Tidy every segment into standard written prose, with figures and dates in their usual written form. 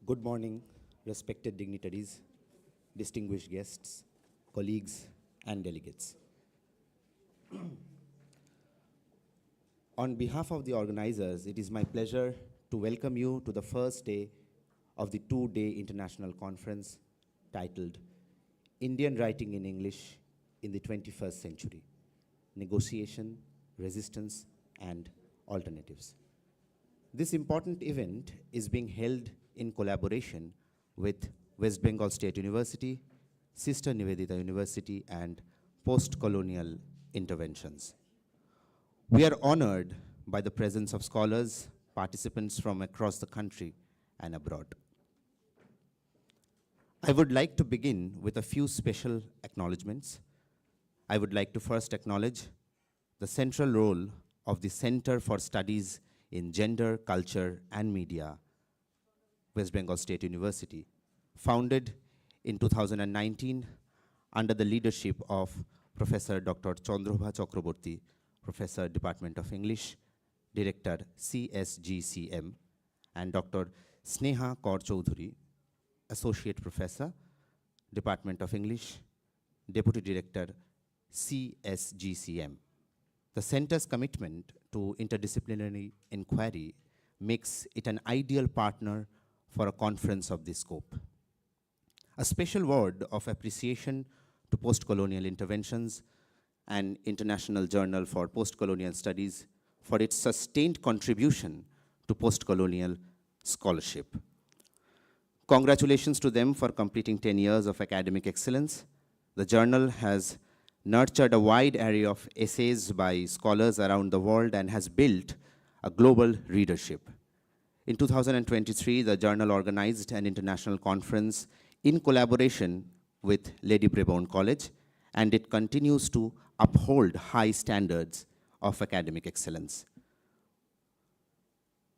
Good morning, respected dignitaries, distinguished guests, colleagues, and delegates. On behalf of the organizers, it is my pleasure to welcome you to the first day of the two-day international conference titled Indian Writing in English in the 21st Century, Negotiation, Resistance, and Alternatives. This important event is being held in collaboration with West Bengal State University, Sister Nivedita University, and Post-Colonial Interventions. We are honored by the presence of scholars, participants from across the country and abroad. I would like to begin with a few special acknowledgements. I would like to first acknowledge the central role of the Center for Studies in Gender, Culture, and Media, West Bengal State University, founded in 2019 under the leadership of Professor Dr. Chandrobha Chakraborty, Professor, Department of English, Director, CSGCM, and Dr. Sneha Kaur Choudhury, Associate Professor, Department of English, Deputy Director, CSGCM. The Center's commitment to interdisciplinary inquiry makes it an ideal partner for a conference of this scope. A special word of appreciation to Post-Colonial Interventions, an international journal for post-colonial studies, for its sustained contribution to post-colonial scholarship. Congratulations to them for completing 10 years of academic excellence. The journal has nurtured a wide array of essays by scholars around the world and has built a global readership. In 2023, the journal organized an international conference in collaboration with Lady Brabourne College, and it continues to uphold high standards of academic excellence.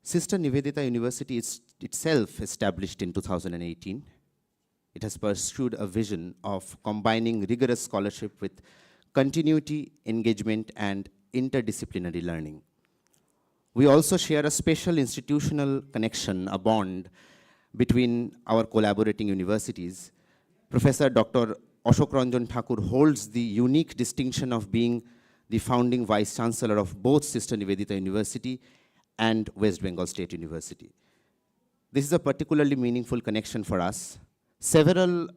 Sister Nivedita University is itself established in 2018. It has pursued a vision of combining rigorous scholarship with continuity, engagement, and interdisciplinary learning. We also share a special institutional connection, a bond between our collaborating universities. Professor Dr. Ashok Ranjan Thakur holds the unique distinction of being the founding Vice Chancellor of both Sister Nivedita University and West Bengal State University. This is a particularly meaningful connection for us. Several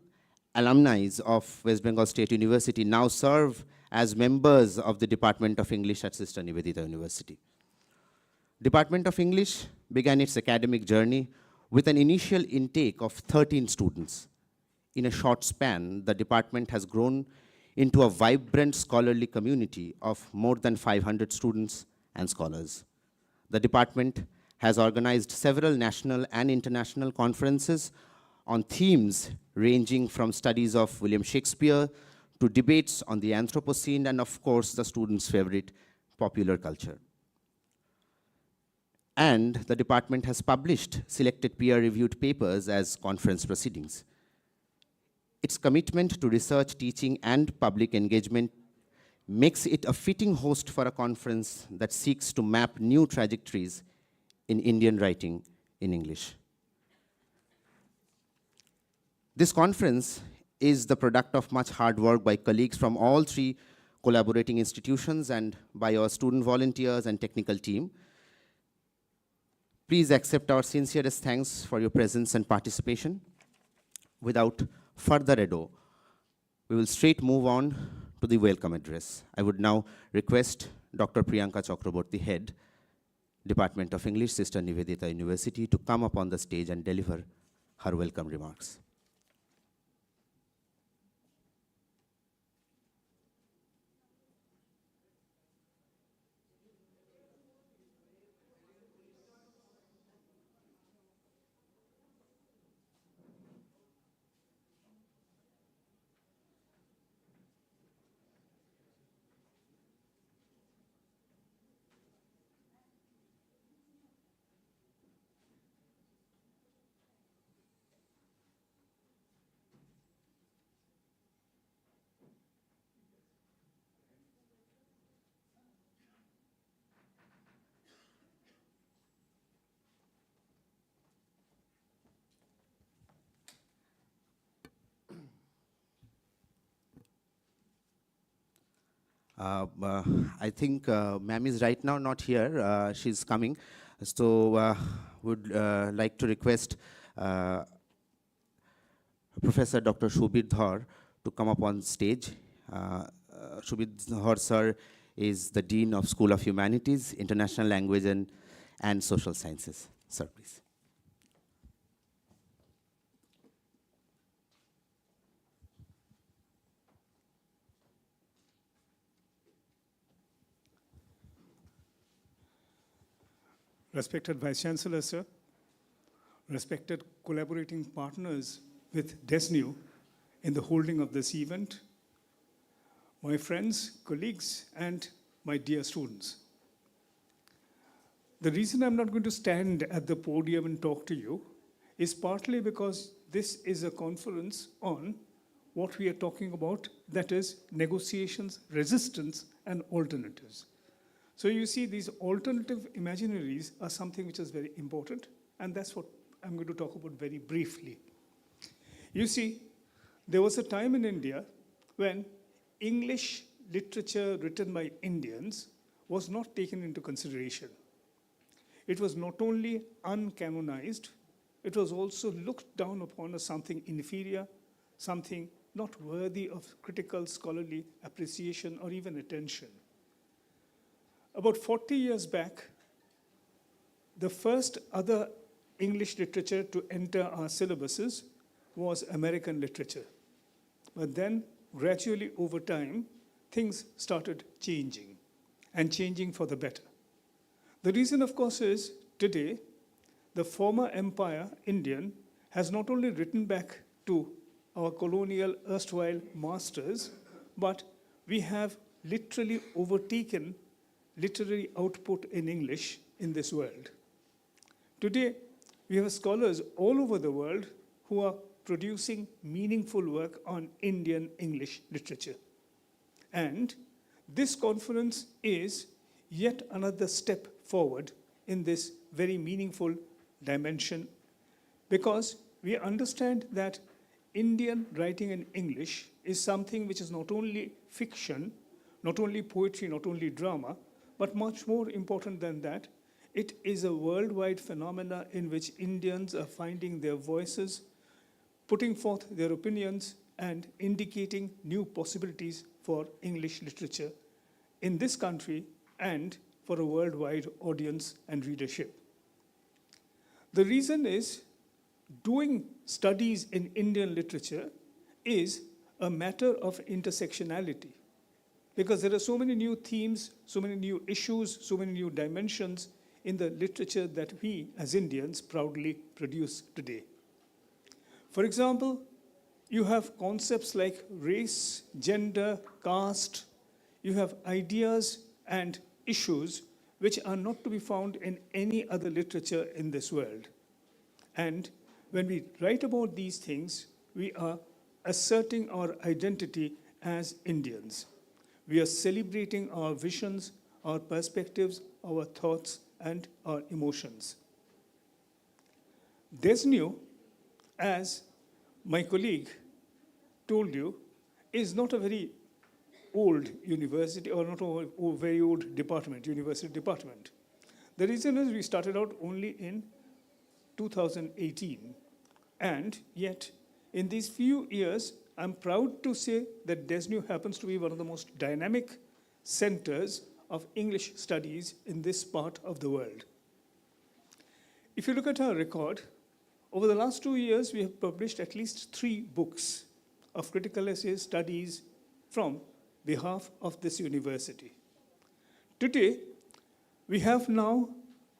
alumni of West Bengal State University now serve as members of the Department of English at Sister Nivedita University. Department of English began its academic journey with an initial intake of 13 students. In a short span, the department has grown into a vibrant scholarly community of more than 500 students and scholars. The department has organized several national and international conferences on themes ranging from studies of William Shakespeare to debates on the Anthropocene and, of course, the students' favorite, popular culture. And the department has published selected peer-reviewed papers as conference proceedings. Its commitment to research, teaching, and public engagement makes it a fitting host for a conference that seeks to map new trajectories in Indian writing in English. This conference is the product of much hard work by colleagues from all three collaborating institutions and by our student volunteers and technical team. Please accept our sincerest thanks for your presence and participation. Without further ado, we will straight move on to the welcome address. I would now request Dr. Priyanka Chakraborty, Head, Department of English, Sister Nivedita University, to come up on the stage and deliver her welcome remarks. I think ma'am is right now not here. She's coming. So would like to request Professor Dr. Shubir Dhar to come up on stage. Shubir Dhar sir is the Dean of School of Humanities, International Language and Social Sciences. Sir, please. Respected Vice Chancellor, sir, respected collaborating partners with DESNU in the holding of this event, my friends, colleagues, and my dear students. The reason I'm not going to stand at the podium and talk to you is partly because this is a conference on what we are talking about, that is negotiations, resistance, and alternatives. So you see, these alternative imaginaries are something which is very important, and that's what I'm going to talk about very briefly. You see, there was a time in India when English literature written by Indians was not taken into consideration. It was not only uncanonized, it was also looked down upon as something inferior, something not worthy of critical scholarly appreciation or even attention. About 40 years back, the first other English literature to enter our syllabuses was American literature. But then, gradually over time, things started changing, and changing for the better. The reason, of course, is today, the former empire, Indian, has not only written back to our colonial erstwhile masters, but we have literally overtaken literary output in English in this world. Today, we have scholars all over the world who are producing meaningful work on Indian English literature. And this conference is yet another step forward in this very meaningful dimension, because we understand that Indian writing in English is something which is not only fiction, not only poetry, not only drama, but much more important than that, it is a worldwide phenomena in which Indians are finding their voices, putting forth their opinions, and indicating new possibilities for English literature in this country and for a worldwide audience and readership. The reason is, doing studies in Indian literature is a matter of intersectionality, because there are so many new themes, so many new issues, so many new dimensions in the literature that we as Indians proudly produce today. For example, you have concepts like race, gender, caste. You have ideas and issues which are not to be found in any other literature in this world. And when we write about these things, we are asserting our identity as Indians. We are celebrating our visions, our perspectives, our thoughts, and our emotions. DESNU, as my colleague told you, is not a very old university or not a very old department, university department. The reason is we started out only in 2018, and yet in these few years, I'm proud to say that DESNU happens to be one of the most dynamic centers of English studies in this part of the world. If you look at our record, over the last 2 years, we have published at least 3 books of critical essay studies from behalf of this university. Today, we have now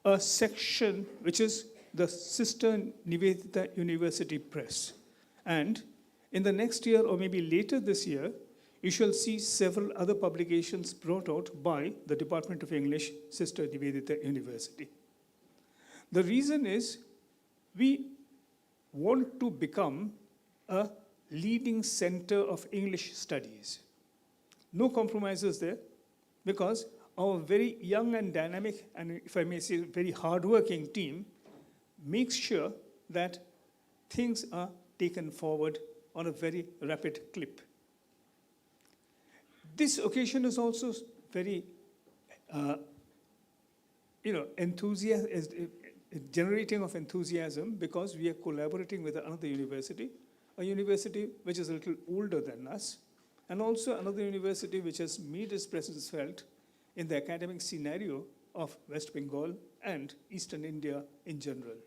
a section which is the Sister Nivedita University Press. And in the next year, or maybe later this year, you shall see several other publications brought out by the Department of English, Sister Nivedita University. The reason is we want to become a leading center of English studies. No compromises there, because our very young and dynamic, and if I may say, very hardworking team makes sure that things are taken forward on a very rapid clip. This occasion is also very, generating of enthusiasm because we are collaborating with another university, a university which is a little older than us, and also another university which has made its presence felt in the academic scenario of West Bengal and Eastern India in general.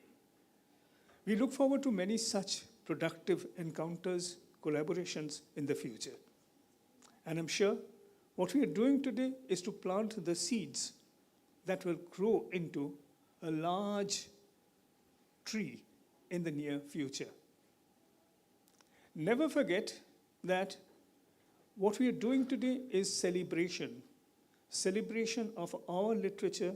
We look forward to many such productive encounters, collaborations in the future. And I'm sure what we are doing today is to plant the seeds that will grow into a large tree in the near future. Never forget that what we are doing today is celebration. Celebration of our literature,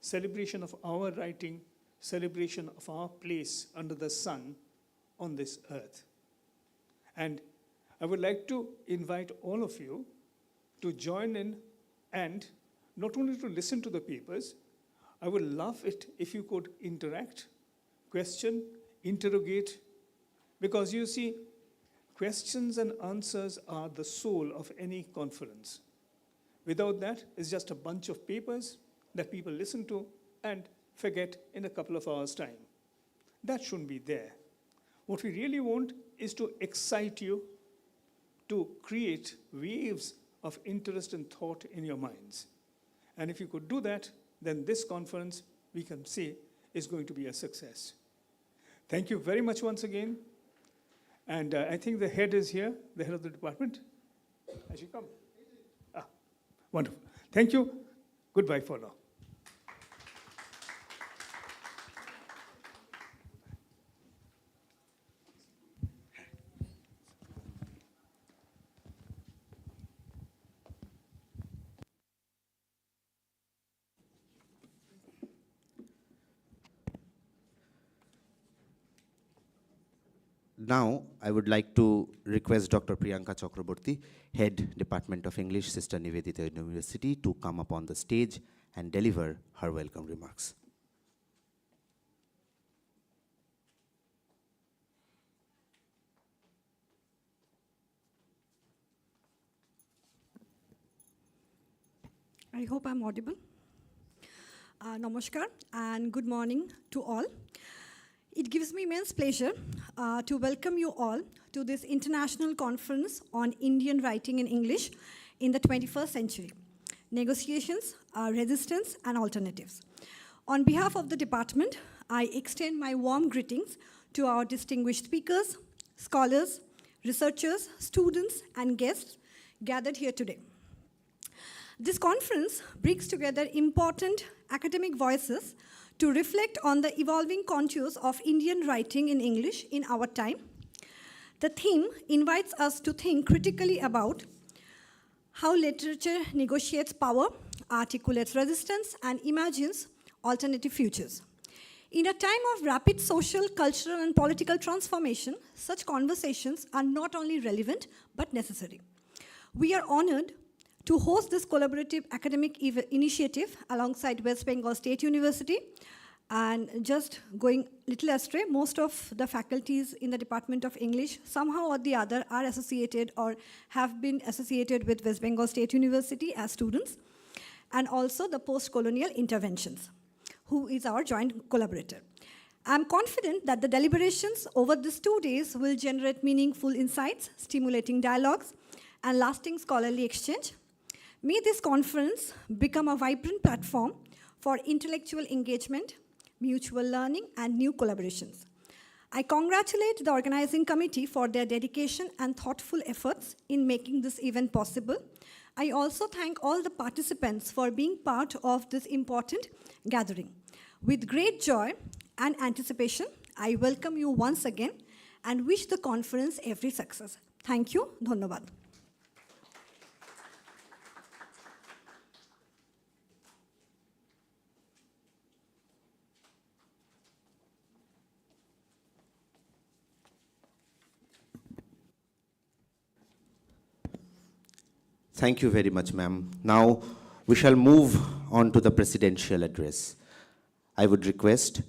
celebration of our writing, celebration of our place under the sun on this earth. And I would like to invite all of you to join in and not only to listen to the papers, I would love it if you could interact, question, interrogate, because you see, questions and answers are the soul of any conference. Without that, it's just a bunch of papers that people listen to and forget in a couple of hours' time. That shouldn't be there. What we really want is to excite you, to create waves of interest and thought in your minds. And if you could do that, then this conference, we can say, is going to be a success. Thank you very much once again. And I think the head is here, the head of the department. As you come. Ah, wonderful. Thank you. Goodbye for now. Now, I would like to request Dr. Priyanka Chakraborty, Head Department of English, Sister Nivedita University, to come up on the stage and deliver her welcome remarks. I hope I'm audible. Namaskar and good morning to all. It gives me immense pleasure to welcome you all to this international conference on Indian writing in English in the 21st century, negotiations, resistance, and alternatives. On behalf of the department, I extend my warm greetings to our distinguished speakers, scholars, researchers, students, and guests gathered here today. This conference brings together important academic voices to reflect on the evolving contours of Indian writing in English in our time. The theme invites us to think critically about how literature negotiates power, articulates resistance, and imagines alternative futures. In a time of rapid social, cultural, and political transformation, such conversations are not only relevant, but necessary. We are honored to host this collaborative academic initiative alongside West Bengal State University. And just going a little astray, most of the faculties in the Department of English somehow or the other are associated or have been associated with West Bengal State University as students, and also the post-colonial interventions, who is our joint collaborator. I'm confident that the deliberations over these 2 days will generate meaningful insights, stimulating dialogues, and lasting scholarly exchange. May this conference become a vibrant platform for intellectual engagement, mutual learning, and new collaborations. I congratulate the organizing committee for their dedication and thoughtful efforts in making this event possible. I also thank all the participants for being part of this important gathering. With great joy and anticipation, I welcome you once again and wish the conference every success. Thank you. Dhanyabad. Thank you very much, ma'am. Now, we shall move on to the presidential address. I would request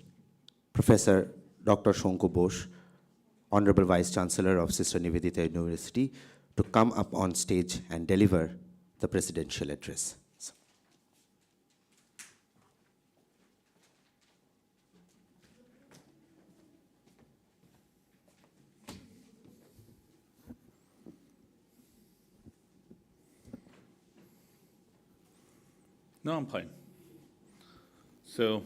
Professor Dr. Shanku Bose, Honorable Vice Chancellor of Sister Nivedita University, to come up on stage and deliver the presidential address. So, No, I'm fine. So,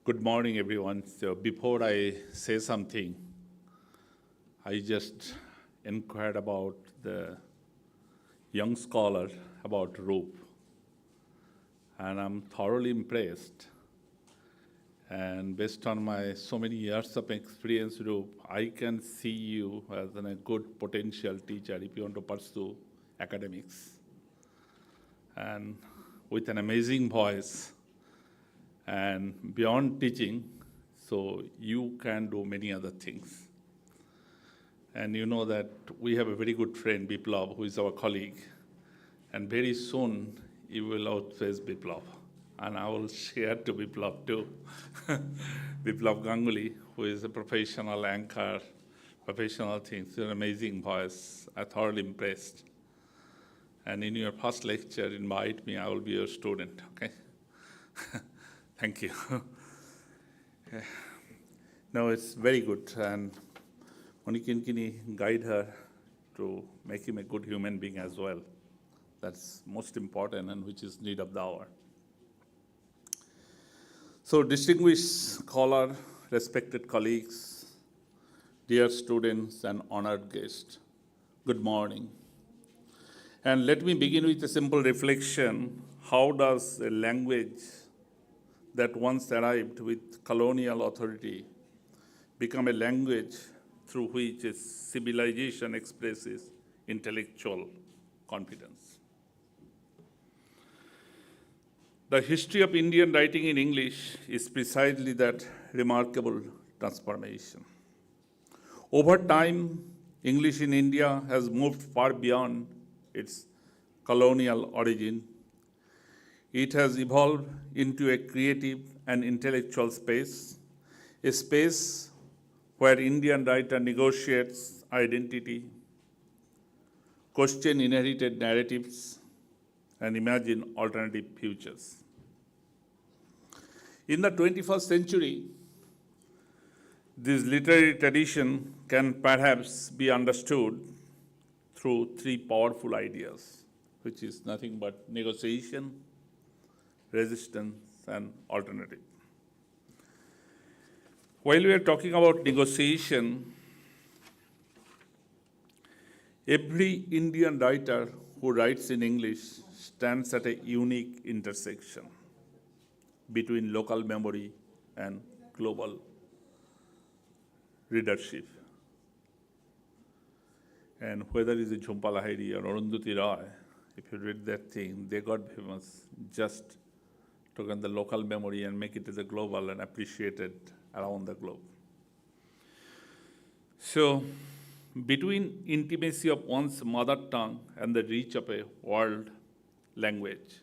good morning, everyone. So, before I say something, I just inquired about the young scholar about Roop, and I'm thoroughly impressed. And based on my so many years of experience, Roop, I can see you as a good potential teacher if you want to pursue academics. And with an amazing voice, and beyond teaching, so you can do many other things. And you know that we have a very good friend, Biplav, who is our colleague, and very soon you will outface Biplav. And I will share to Biplav too. Biplav Ganguly, who is a professional anchor, professional things, an amazing voice. I'm thoroughly impressed. And in your first lecture, invite me, I will be your student, okay? Thank you. No, it's very good. And Monikinkini guide her to make him a good human being as well. That's most important and which is need of the hour. So distinguished scholar, respected colleagues, dear students and honored guests, good morning. And let me begin with a simple reflection. How does a language that once arrived with colonial authority become a language through which a civilization expresses intellectual confidence? The history of Indian writing in English is precisely that remarkable transformation. Over time, English in India has moved far beyond its colonial origin. It has evolved into a creative and intellectual space, a space where Indian writer negotiates identity, question inherited narratives, and imagine alternative futures. In the 21st century, this literary tradition can perhaps be understood through three powerful ideas, which is nothing but negotiation, resistance, and alternative. While we are talking about negotiation, every Indian writer who writes in English stands at a unique intersection between local memory and global readership. And whether it is Jhumpa Lahiri or Arundhati Roy, if you read that thing, they got famous just took the local memory and make it as a global and appreciated around the globe. So, between intimacy of one's mother tongue and the reach of a world language,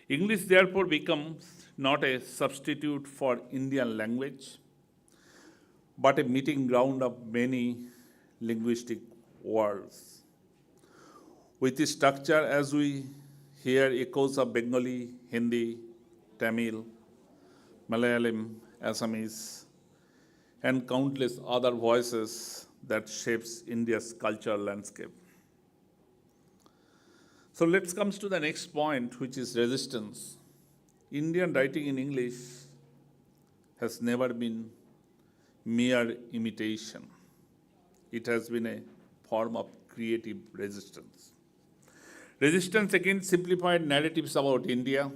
English therefore becomes not a substitute for Indian language, but a meeting ground of many linguistic worlds. With its structure, as we hear echoes of Bengali, Hindi, Tamil, Malayalam, Assamese, and countless other voices that shapes India's cultural landscape. So let's come to the next point, which is resistance. Indian writing in English has never been mere imitation. It has been a form of creative resistance. Resistance against simplified narratives about India,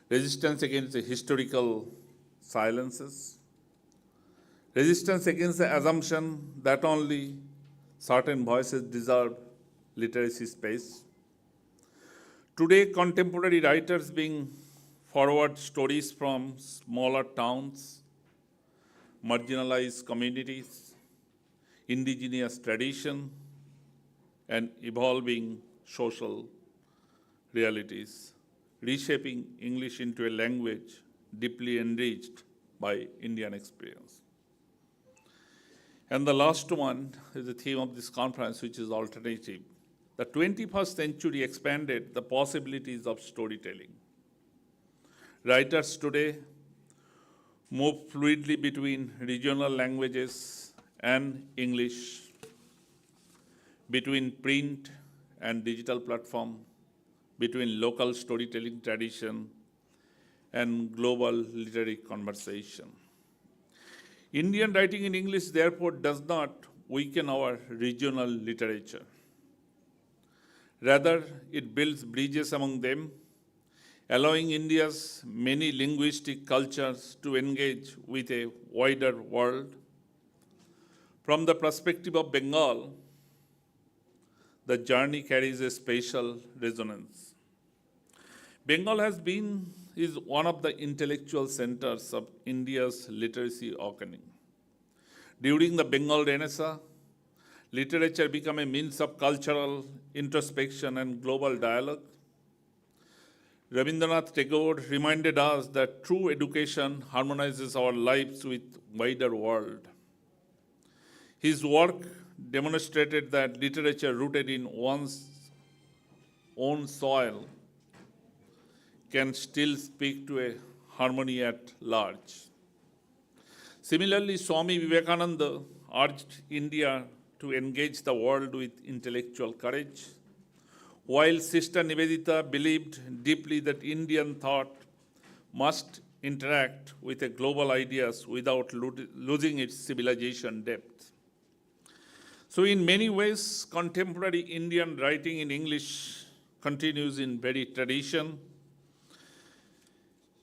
resistance against the historical silences, resistance against the assumption that only certain voices deserve literacy space. Today, contemporary writers bring forward stories from smaller towns, marginalized communities, indigenous tradition, and evolving social realities, reshaping English into a language deeply enriched by Indian experience. And the last one is the theme of this conference, which is alternative. the 21st century expanded the possibilities of storytelling. Writers today move fluidly between regional languages and English, between print and digital platform, between local storytelling tradition and global literary conversation. Indian writing in English, therefore, does not weaken our regional literature. Rather, it builds bridges among them, allowing India's many linguistic cultures to engage with a wider world. From the perspective of Bengal, the journey carries a special resonance. Bengal is one of the intellectual centers of India's literacy awakening. During the Bengal Renaissance, literature became a means of cultural introspection and global dialogue. Rabindranath Tagore reminded us that true education harmonizes our lives with wider world. His work demonstrated that literature rooted in one's own soil can still speak to a harmony at large. Similarly, Swami Vivekananda urged India to engage the world with intellectual courage, while Sister Nivedita believed deeply that Indian thought must interact with the global ideas without losing its civilization depth. So in many ways, contemporary Indian writing in English continues in very tradition,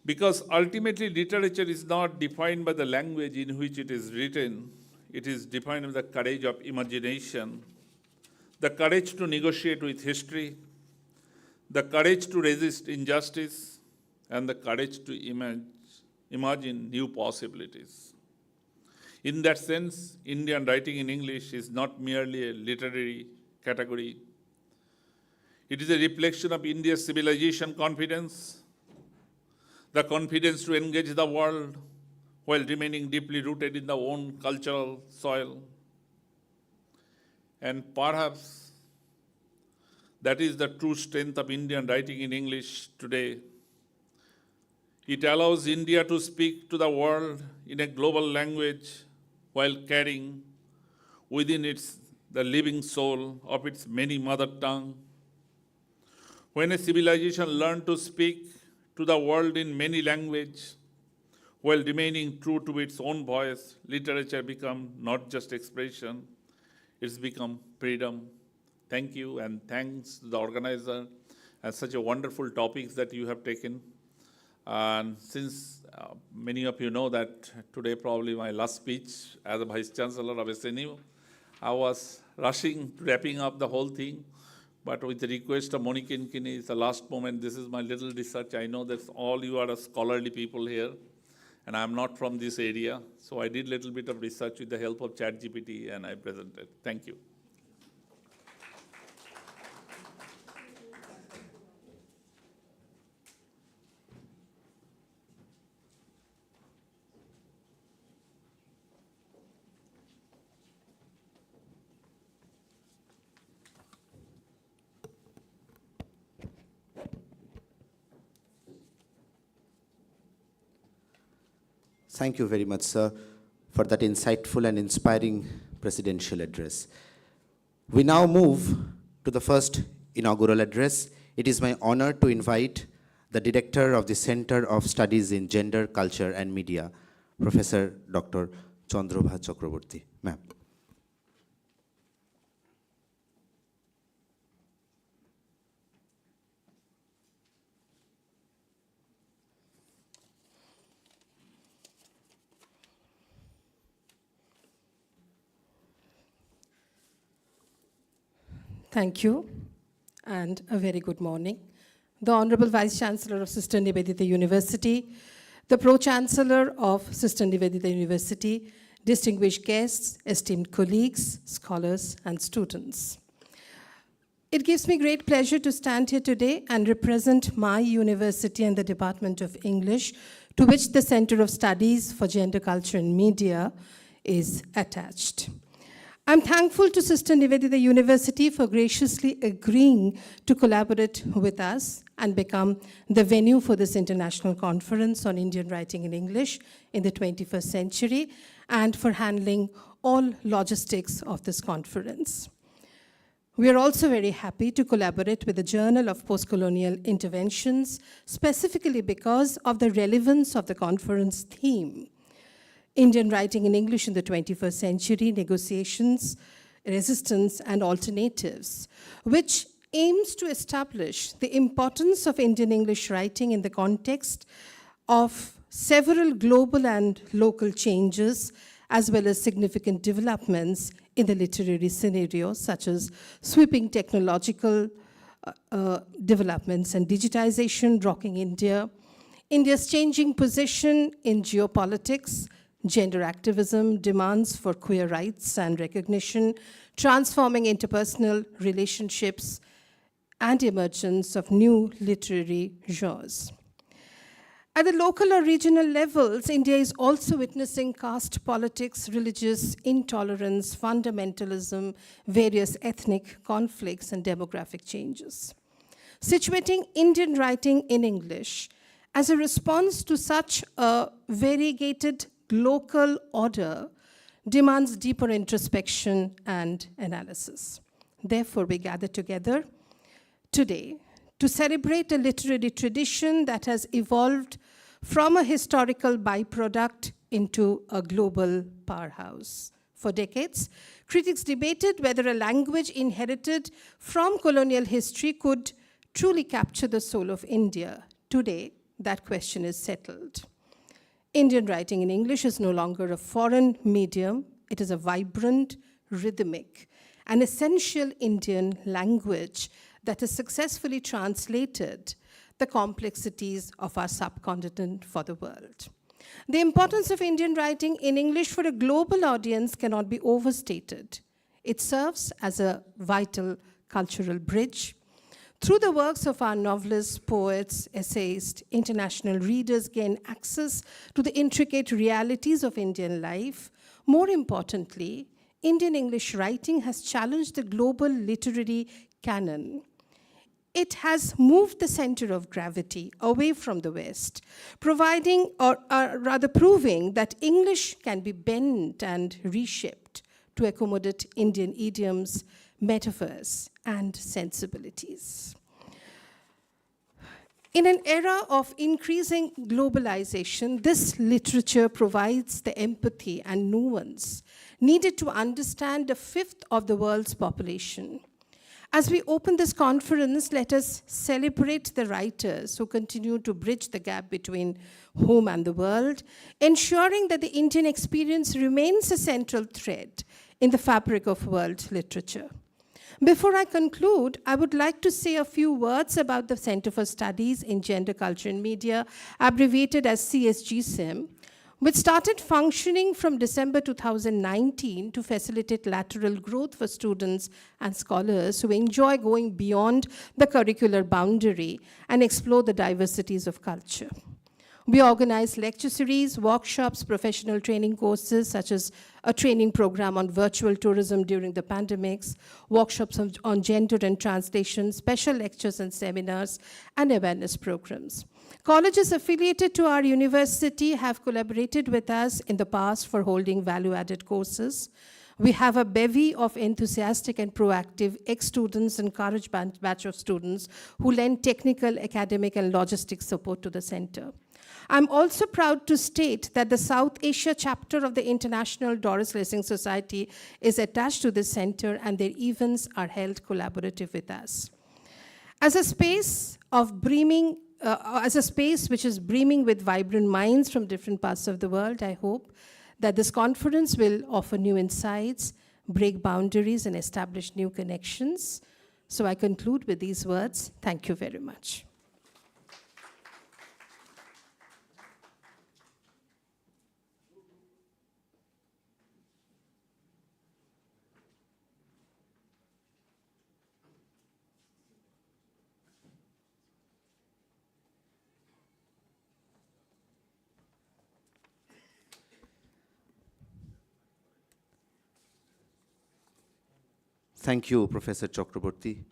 because ultimately literature is not defined by the language in which it is written. It is defined by the courage of imagination, the courage to negotiate with history, the courage to resist injustice, and the courage to imagine new possibilities. In that sense, Indian writing in English is not merely a literary category. It is a reflection of India's civilization confidence, the confidence to engage the world while remaining deeply rooted in their own cultural soil. And perhaps that is the true strength of Indian writing in English today. It allows India to speak to the world in a global language while carrying within it the living soul of its many mother tongues. When a civilization learned to speak to the world in many languages while remaining true to its own voice, literature becomes not just expression, it's become freedom. Thank you, and thanks to the organizer and such a wonderful topics that you have taken. And since many of you know that today probably my last speech as a Vice Chancellor of SNU, I was rushing to wrapping up the whole thing, but with the request of Monique Kinney, it's the last moment. This is my little research. I know that all you are scholarly people here, and I'm not from this area. So I did a little bit of research with the help of ChatGPT, and I presented. Thank you. Thank you very much, sir, for that insightful and inspiring presidential address. We now move to the first inaugural address. It is my honor to invite the Director of the Center of Studies in Gender, Culture and Media, Professor Dr. Chandrabha Chakraborty. Ma'am. Thank you, and a very good morning. The Honorable Vice Chancellor of Sister Nivedita University, the Pro-Chancellor of Sister Nivedita University, distinguished guests, esteemed colleagues, scholars, and students. It gives me great pleasure to stand here today and represent my university and the Department of English, to which the Center of Studies for Gender, Culture, and Media is attached. I'm thankful to Sister Nivedita University for graciously agreeing to collaborate with us and become the venue for this international conference on Indian writing in English in the 21st century, and for handling all logistics of this conference. We are also very happy to collaborate with the Journal of Postcolonial Interventions, specifically because of the relevance of the conference theme. Indian writing in English in the 21st century, negotiations, resistance, and alternatives, which aims to establish the importance of Indian English writing in the context of several global and local changes, as well as significant developments in the literary scenario, such as sweeping technological developments and digitization rocking India, India's changing position in geopolitics, gender activism, demands for queer rights and recognition, transforming interpersonal relationships, and emergence of new literary genres. At the local or regional levels, India is also witnessing caste politics, religious intolerance, fundamentalism, various ethnic conflicts, and demographic changes. Situating Indian writing in English as a response to such a variegated local order demands deeper introspection and analysis. Therefore, we gather together today to celebrate a literary tradition that has evolved from a historical byproduct into a global powerhouse. For decades, critics debated whether a language inherited from colonial history could truly capture the soul of India. Today, that question is settled. Indian writing in English is no longer a foreign medium. It is a vibrant, rhythmic, and essential Indian language that has successfully translated the complexities of our subcontinent for the world. The importance of Indian writing in English for a global audience cannot be overstated. It serves as a vital cultural bridge. Through the works of our novelists, poets, essayists, international readers gain access to the intricate realities of Indian life. More importantly, Indian English writing has challenged the global literary canon. It has moved the center of gravity away from the West, proving that English can be bent and reshaped to accommodate Indian idioms, metaphors, and sensibilities. In an era of increasing globalization, this literature provides the empathy and nuance needed to understand a fifth of the world's population. As we open this conference, let us celebrate the writers who continue to bridge the gap between home and the world, ensuring that the Indian experience remains a central thread in the fabric of world literature. Before I conclude, I would like to say a few words about the Center for Studies in Gender, Culture and Media, abbreviated as CSGSIM, which started functioning from December 2019 to facilitate lateral growth for students and scholars who enjoy going beyond the curricular boundary and explore the diversities of culture. We organize lecture series, workshops, professional training courses, such as a training program on virtual tourism during the pandemics, workshops on gender and translation, special lectures and seminars, and awareness programs. Colleges affiliated to our university have collaborated with us in the past for holding value-added courses. We have a bevy of enthusiastic and proactive ex-students and courage batch of students who lend technical, academic, and logistic support to the center. I'm also proud to state that the South Asia chapter of the International Doris Lessing Society is attached to this center, and their events are held collaborative with us. As a space which is brimming with vibrant minds from different parts of the world, I hope that this conference will offer new insights, break boundaries, and establish new connections. So I conclude with these words. Thank you very much. Thank you, Professor Chakraborty,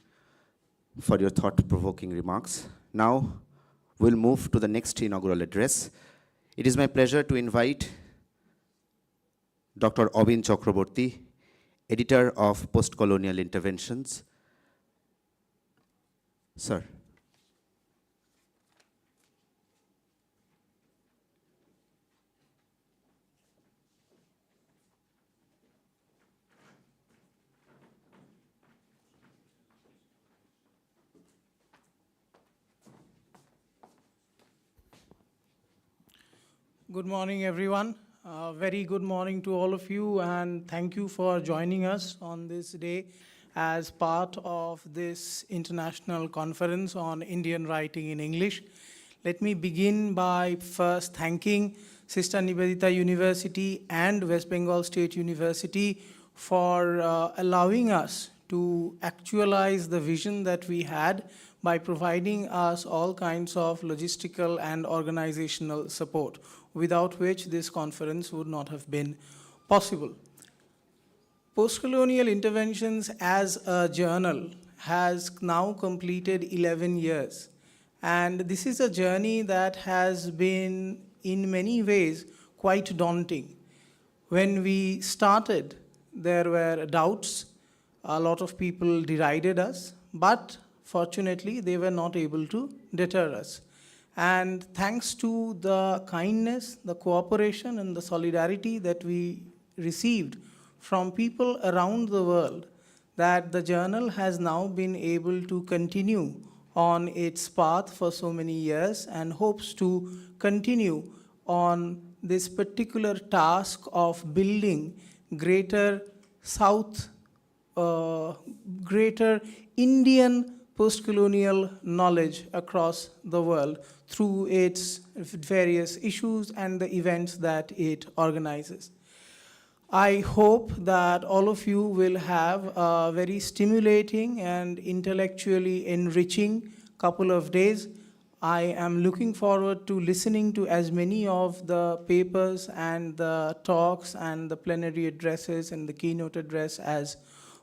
for your thought-provoking remarks. Now, we'll move to the next inaugural address. It is my pleasure to invite Dr. Obin Chakraborty, editor of Postcolonial Interventions. Sir. Good morning, everyone. Very good morning to all of you, and thank you for joining us on this day as part of this international conference on Indian writing in English. Let me begin by first thanking Sister Nivedita University and West Bengal State University for allowing us to actualize the vision that we had by providing us all kinds of logistical and organizational support, without which this conference would not have been possible. Postcolonial Interventions as a journal has now completed 11 years. And this is a journey that has been, in many ways, quite daunting. When we started, there were doubts. A lot of people derided us, but fortunately, they were not able to deter us. And thanks to the kindness, the cooperation, and the solidarity that we received from people around the world, that the journal has now been able to continue on its path for so many years and hopes to continue on this particular task of building greater greater Indian post-colonial knowledge across the world through its various issues and the events that it organizes. I hope that all of you will have a very stimulating and intellectually enriching couple of days. I am looking forward to listening to as many of the papers and the talks and the plenary addresses and the keynote address as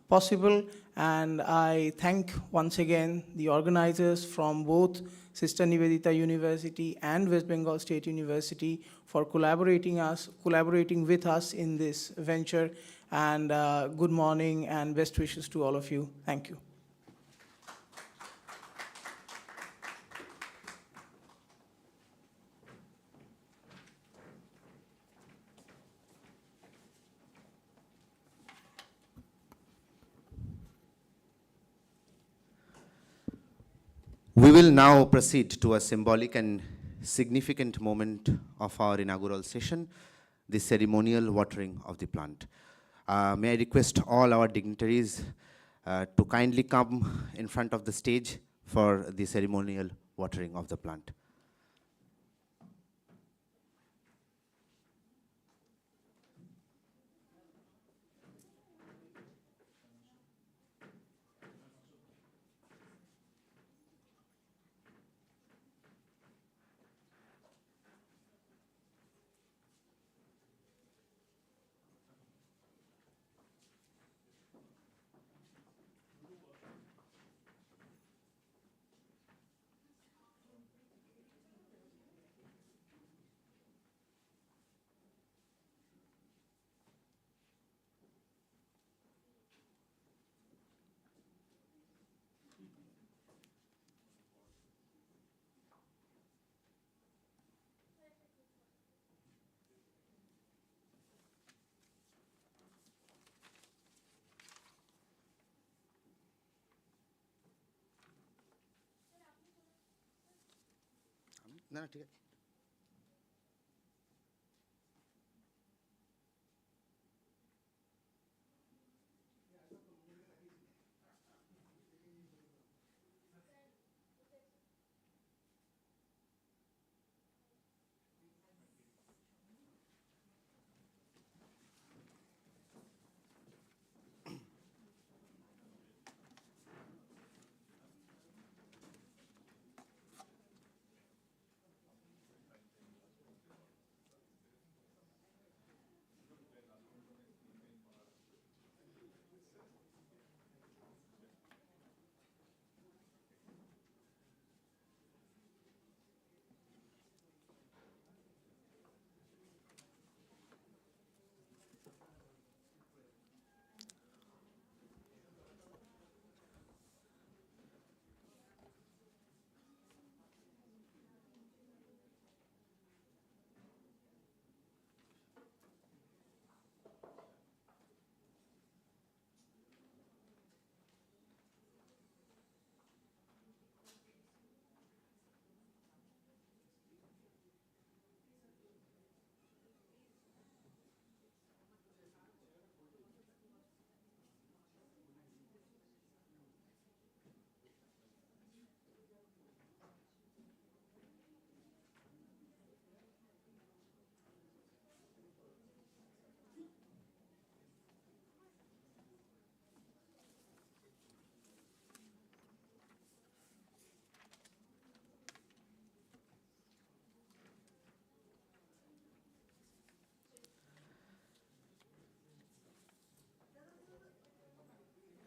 possible. And I thank once again the organizers from both Sister Nivedita University and West Bengal State University for collaborating with us in this venture. And good morning and best wishes to all of you. Thank you. We will now proceed to a symbolic and significant moment of our inaugural session, the ceremonial watering of the plant. May I request all our dignitaries to kindly come in front of the stage for the ceremonial watering of the plant. না না ঠিক আছে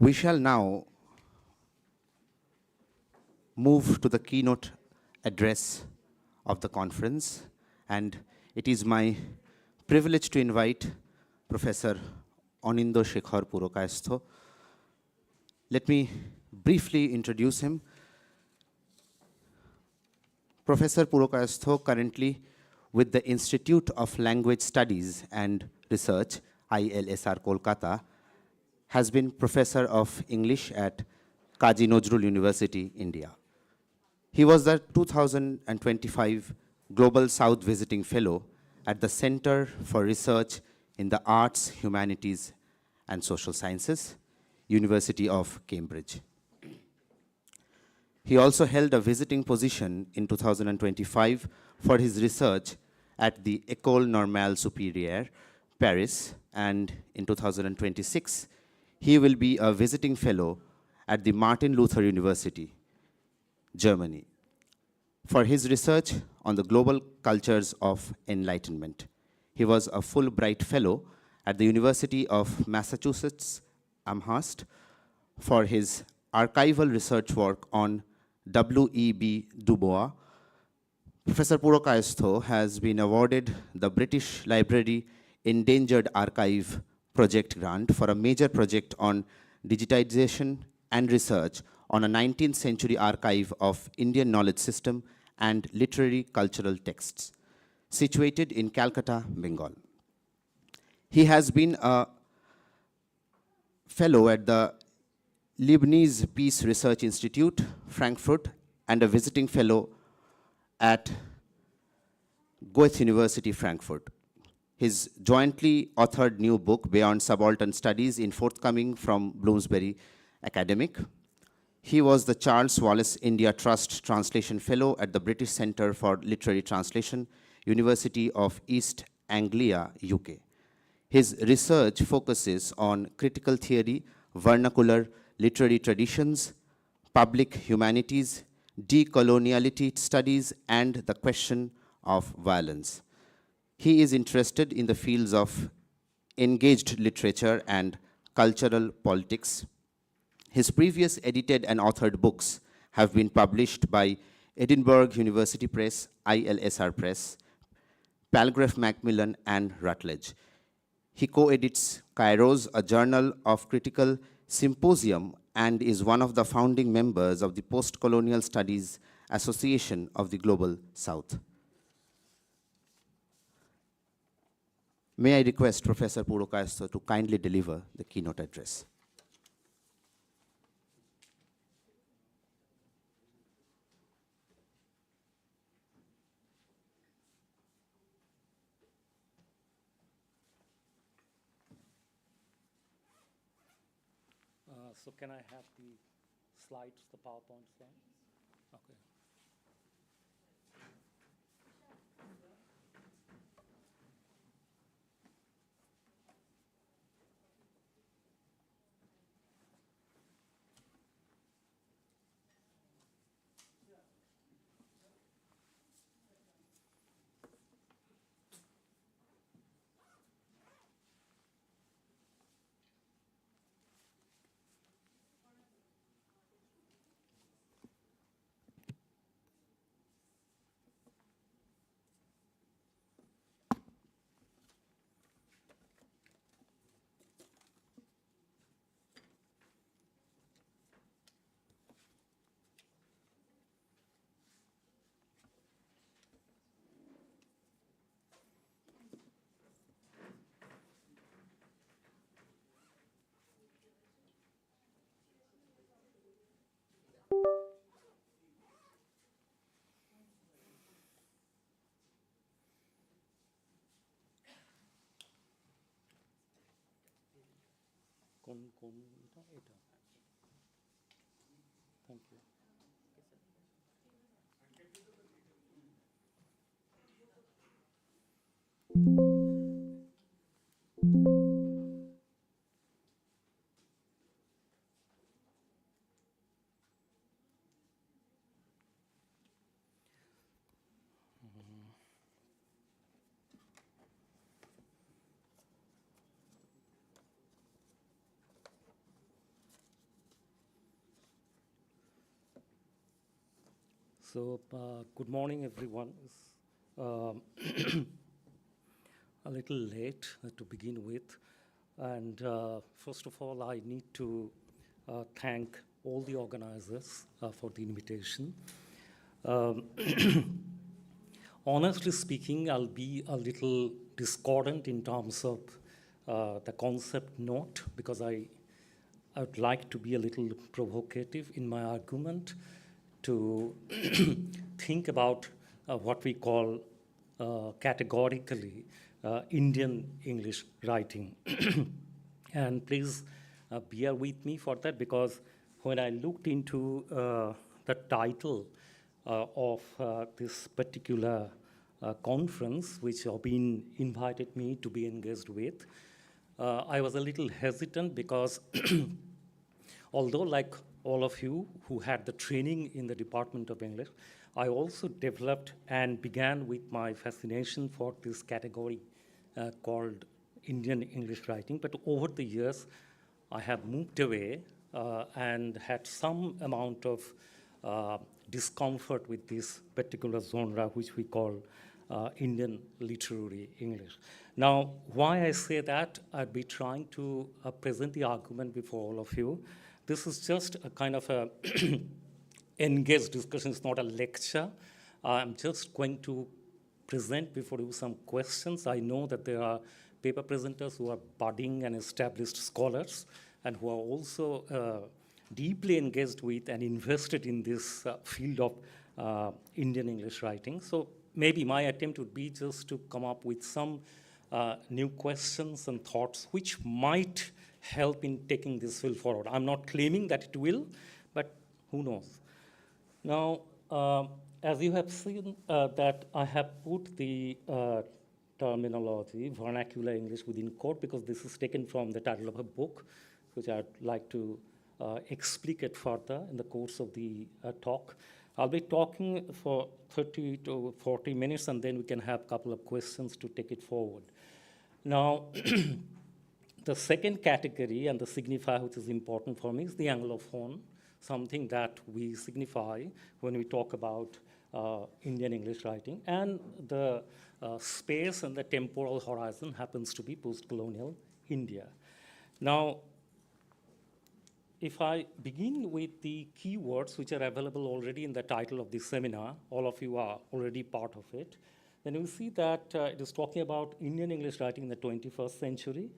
We shall now move to the keynote address of the conference, and it is my privilege to invite Professor Anindo Shekhar Purokayastho. Let me briefly introduce him. Professor Purokayastho, currently with the Institute of Language Studies and Research, ILSR Kolkata, has been Professor of English at Kazi Nazrul University, India. He was the 2025 Global South Visiting Fellow at the Center for Research in the Arts, Humanities, and Social Sciences, University of Cambridge. He also held a visiting position in 2025 for his research at the École Normale Supérieure, Paris, and in 2026, he will be a visiting fellow at the Martin Luther University, Germany, for his research on the global cultures of enlightenment. He was a Fulbright Fellow at the University of Massachusetts Amherst for his archival research work on W.E.B. Du Bois. Professor Purokayastho has been awarded the British Library Endangered Archive Project Grant for a major project on digitization and research on a 19th century archive of Indian knowledge system and literary cultural texts, situated in Calcutta, Bengal. He has been a fellow at the Leibniz Peace Research Institute, Frankfurt, and a visiting fellow at Goethe University, Frankfurt. His jointly authored new book, Beyond Subaltern Studies, is forthcoming from Bloomsbury Academic. He was the Charles Wallace India Trust Translation Fellow at the British Centre for Literary Translation, University of East Anglia, UK. His research focuses on critical theory, vernacular literary traditions, public humanities, decoloniality studies, and the question of violence. He is interested in the fields of engaged literature and cultural politics. His previous edited and authored books have been published by Edinburgh University Press, ILSR Press, Palgrave Macmillan, and Routledge. He co-edits Kairos, a journal of critical symposium, and is one of the founding members of the Post-Colonial Studies Association of the Global South. May I request Professor Purokayastho to kindly deliver the keynote address. So can I have the slides, the PowerPoint slides? Okay. এটা thank you So, good morning, everyone. Um, a little late to begin with. And first of all, I need to thank all the organizers for the invitation. Um, honestly speaking, I'll be a little discordant in terms of the concept note, because I would like to be a little provocative in my argument to think about what we call categorically Indian English writing. And please bear with me for that, because when I looked into the title of this particular conference, which have been invited me to be engaged with, I was a little hesitant because although like all of you who had the training in the Department of English, I also developed and began with my fascination for this category called Indian English writing. But over the years, I have moved away and had some amount of discomfort with this particular genre, which we call Indian literary English. Now, why I say that, I'd be trying to present the argument before all of you. This is just a kind of a engaged discussion. It's not a lecture. I'm just going to present before you some questions. I know that there are paper presenters who are budding and established scholars and who are also deeply engaged with and invested in this field of Indian English writing. So maybe my attempt would be just to come up with some new questions and thoughts which might help in taking this field forward. I'm not claiming that it will, but who knows. Now, as you have seen that I have put the terminology, vernacular English within quote, because this is taken from the title of a book, which I'd like to explicate further in the course of the talk. I'll be talking for 30 to 40 minutes, and then we can have a couple of questions to take it forward. Now, the second category and the signifier which is important for me is the Anglophone, something that we signify when we talk about Indian English writing. And the space and the temporal horizon happens to be post-colonial India. Now, if I begin with the keywords which are available already in the title of this seminar, all of you are already part of it, then you see that it is talking about Indian English writing in the 21st century,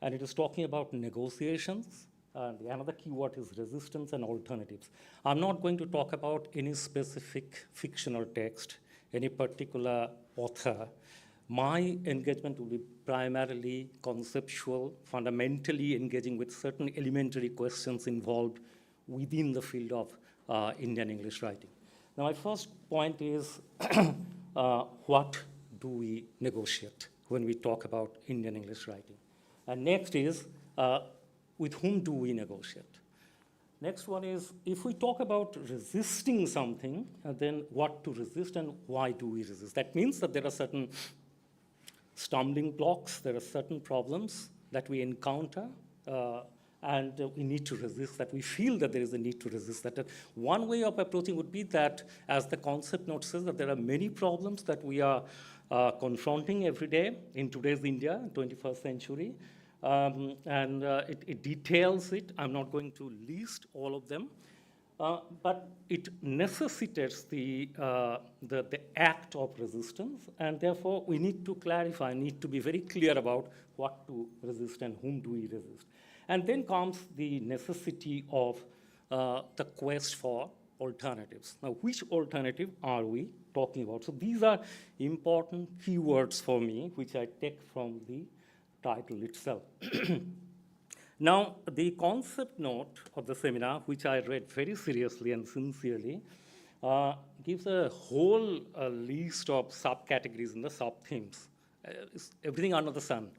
and it is talking about negotiations, and another keyword is resistance and alternatives. I'm not going to talk about any specific fictional text, any particular author. My engagement will be primarily conceptual, fundamentally engaging with certain elementary questions involved within the field of Indian English writing. Now, my first point is what do we negotiate when we talk about Indian English writing? And next is, with whom do we negotiate? Next one is, if we talk about resisting something, then what to resist and why do we resist? That means that there are certain stumbling blocks, there are certain problems that we encounter, and we need to resist that. We feel that there is a need to resist that. One way of approaching would be that, as the concept note says, that there are many problems that we are confronting every day in today's India, 21st century. It details it. I'm not going to list all of them, but it necessitates the act of resistance, and therefore we need to clarify, need to be very clear about what to resist and whom do we resist. And then comes the necessity of the quest for alternatives. Now, which alternative are we talking about? So these are important keywords for me, which I take from the title itself. Now, the concept note of the seminar, which I read very seriously and sincerely, gives a whole list of subcategories and the sub-themes. Everything under the sun,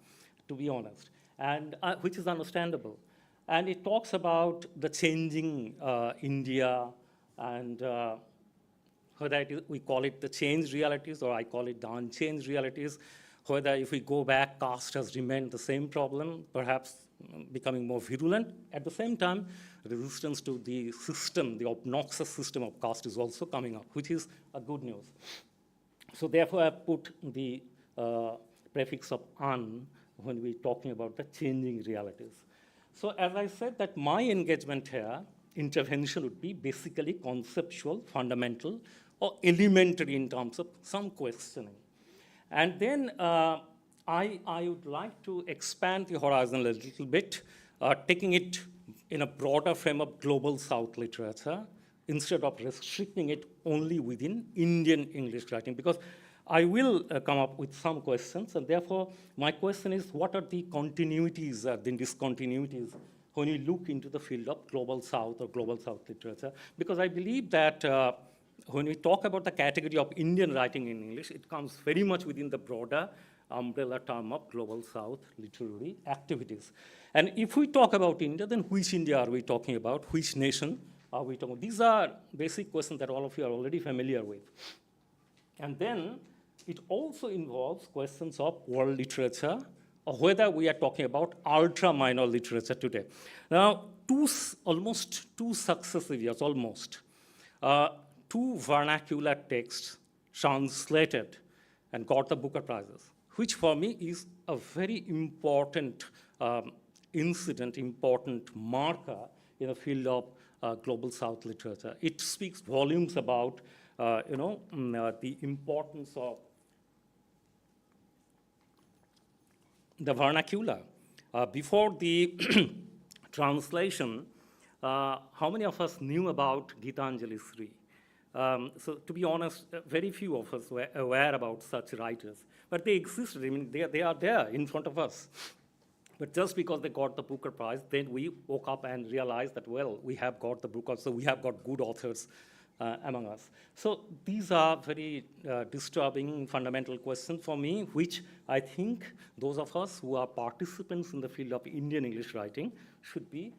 to be honest, and which is understandable. And it talks about the changing India and whether we call it the changed realities or I call it the unchanged realities, whether if we go back, caste has remained the same problem, perhaps becoming more virulent. At the same time, resistance to the system, the obnoxious system of caste is also coming up, which is a good news. So therefore, I put the prefix of "un" when we're talking about the changing realities. So as I said, that my engagement here, intervention would be basically conceptual, fundamental, or elementary in terms of some questioning. And then I would like to expand the horizon a little bit, taking it in a broader frame of global South literature, instead of restricting it only within Indian English writing, because I will come up with some questions, and therefore my question is, what are the continuities, the discontinuities, when you look into the field of global South or global South literature? Because I believe that when we talk about the category of Indian writing in English, it comes very much within the broader umbrella term of global South literary activities. And if we talk about India, then which India are we talking about? Which nation are we talking about? These are basic questions that all of you are already familiar with. And then it also involves questions of world literature, or whether we are talking about ultra-minor literature today. Now, almost two successive years, two vernacular texts translated and got the Booker Prizes, which for me is a very important incident, important marker in the field of global South literature. It speaks volumes about the importance of the vernacular. Before the translation, how many of us knew about Gitanjali Sri? So to be honest, very few of us were aware about such writers, but they existed. I mean, they are there in front of us. But just because they got the Booker Prize, then we woke up and realized that, well, we have got the Booker, so we have got good authors among us. So these are very disturbing fundamental questions for me, which I think those of us who are participants in the field of Indian English writing should be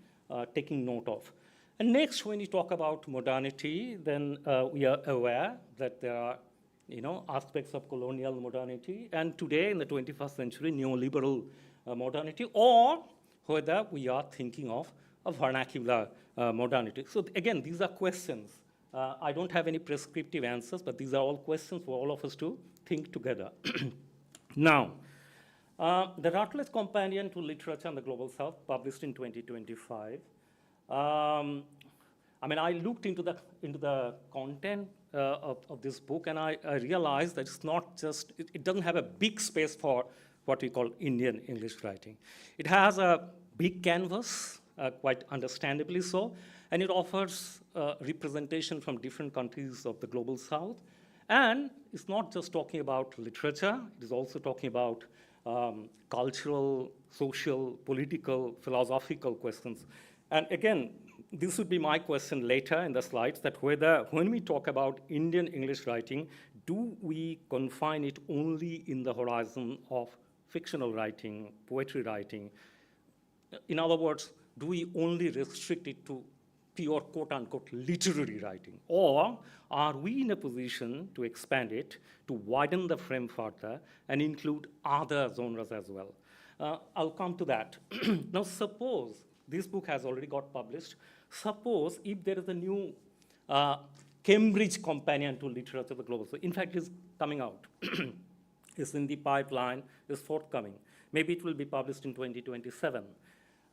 taking note of. And next, when you talk about modernity, then we are aware that there are aspects of colonial modernity, and today in the 21st century, neoliberal modernity, or whether we are thinking of a vernacular modernity. So again, these are questions. I don't have any prescriptive answers, but these are all questions for all of us to think together. Now, the Routledge Companion to Literature in the Global South, published in 2025. I mean, I looked into the content of this book, and I realized that it's not just, it doesn't have a big space for what we call Indian English writing. It has a big canvas, quite understandably so, and it offers representation from different countries of the Global South. And it's not just talking about literature, it is also talking about cultural, social, political, philosophical questions. And again, this would be my question later in the slides, that whether when we talk about Indian English writing, do we confine it only in the horizon of fictional writing, poetry writing? In other words, do we only restrict it to pure quote-unquote literary writing? Or are we in a position to expand it, to widen the frame further, and include other genres as well? I'll come to that. Now, suppose this book has already got published. Suppose if there is a new Cambridge Companion to Literature of the Global South. In fact, it's coming out. It's in the pipeline, it's forthcoming. Maybe it will be published in 2027.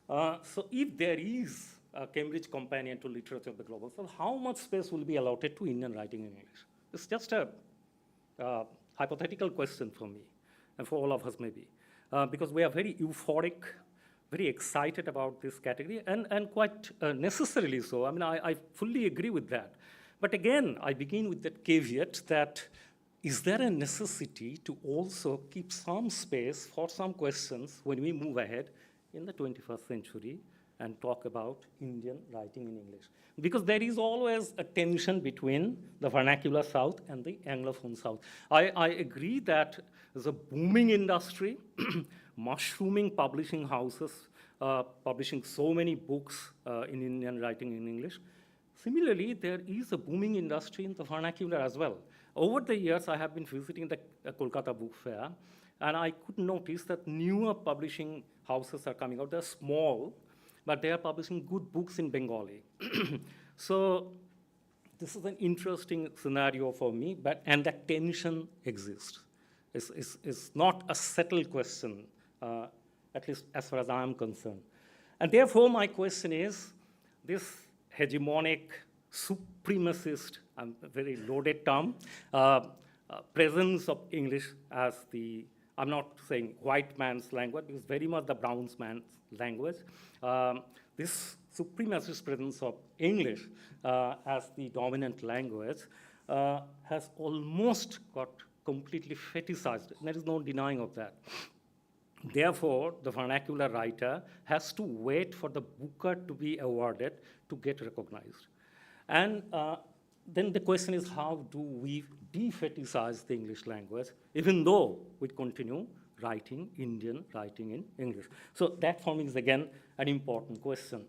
So if there is a Cambridge Companion to Literature of the Global South, how much space will be allotted to Indian writing in English? It's just a hypothetical question for me, and for all of us maybe. Because we are very euphoric, very excited about this category, and quite necessarily so. I mean, I fully agree with that. But again, I begin with that caveat that, is there a necessity to also keep some space for some questions when we move ahead in the 21st century and talk about Indian writing in English? Because there is always a tension between the vernacular South and the Anglophone South. I agree that there's a booming industry, mushrooming publishing houses, publishing so many books in Indian writing in English. Similarly, there is a booming industry in the vernacular as well. Over the years, I have been visiting the Kolkata Book Fair, and I could notice that newer publishing houses are coming out. They're small, but they are publishing good books in Bengali. So this is an interesting scenario for me, and that tension exists. It's not a settled question, at least as far as I am concerned. And therefore, my question is, this hegemonic, supremacist, a very loaded term, presence of English as the, I'm not saying white man's language, because very much the brown man's language. This supremacist presence of English as the dominant language has almost got completely fetishized. There is no denying of that. Therefore, the vernacular writer has to wait for the Booker to be awarded to get recognized. And then the question is, how do we de-fetishize the English language, even though we continue writing Indian, writing in English? So that for me is, again, an important question.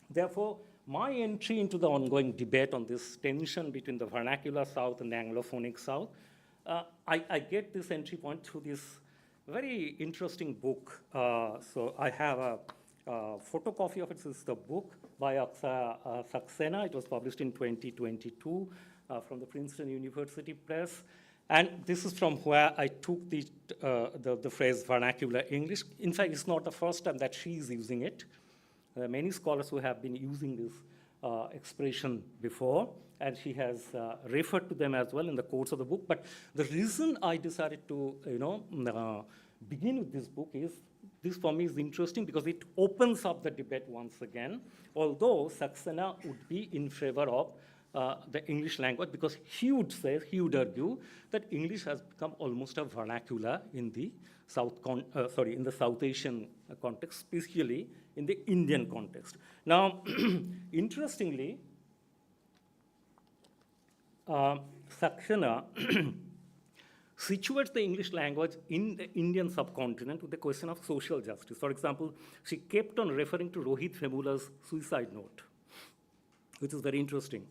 Therefore, my entry into the ongoing debate on this tension between the vernacular South and the Anglophonic South, I get this entry point through this very interesting book. So I have a photocopy of it. This is the book by Aksa Saxena. It was published in 2022 from the Princeton University Press. And this is from where I took the phrase vernacular English. In fact, it's not the first time that she's using it. There are many scholars who have been using this expression before, and she has referred to them as well in the course of the book. But the reason I decided to begin with this book is, this for me is interesting because it opens up the debate once again, although Saxena would be in favor of the English language, because he would argue that English has become almost a vernacular in the in the South Asian context, especially in the Indian context. Now, interestingly, Saxena situates the English language in the Indian subcontinent with the question of social justice. For example, she kept on referring to Rohit Vemula's suicide note, which is very interesting.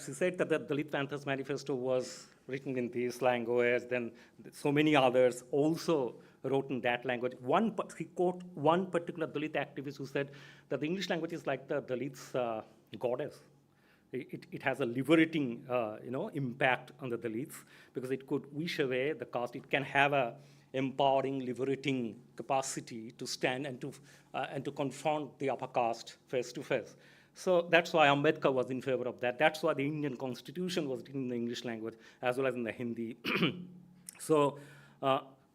She said that the Dalit Panthers Manifesto was written in this language, then so many others also wrote in that language. He quoted one particular Dalit activist who said that the English language is like the Dalits' goddess. It has a liberating impact on the Dalits because it could wish away the caste. It can have a empowering, liberating capacity to stand and to confront the upper caste face to face. So that's why Ambedkar was in favor of that. That's why the Indian Constitution was written in the English language as well as in the Hindi. So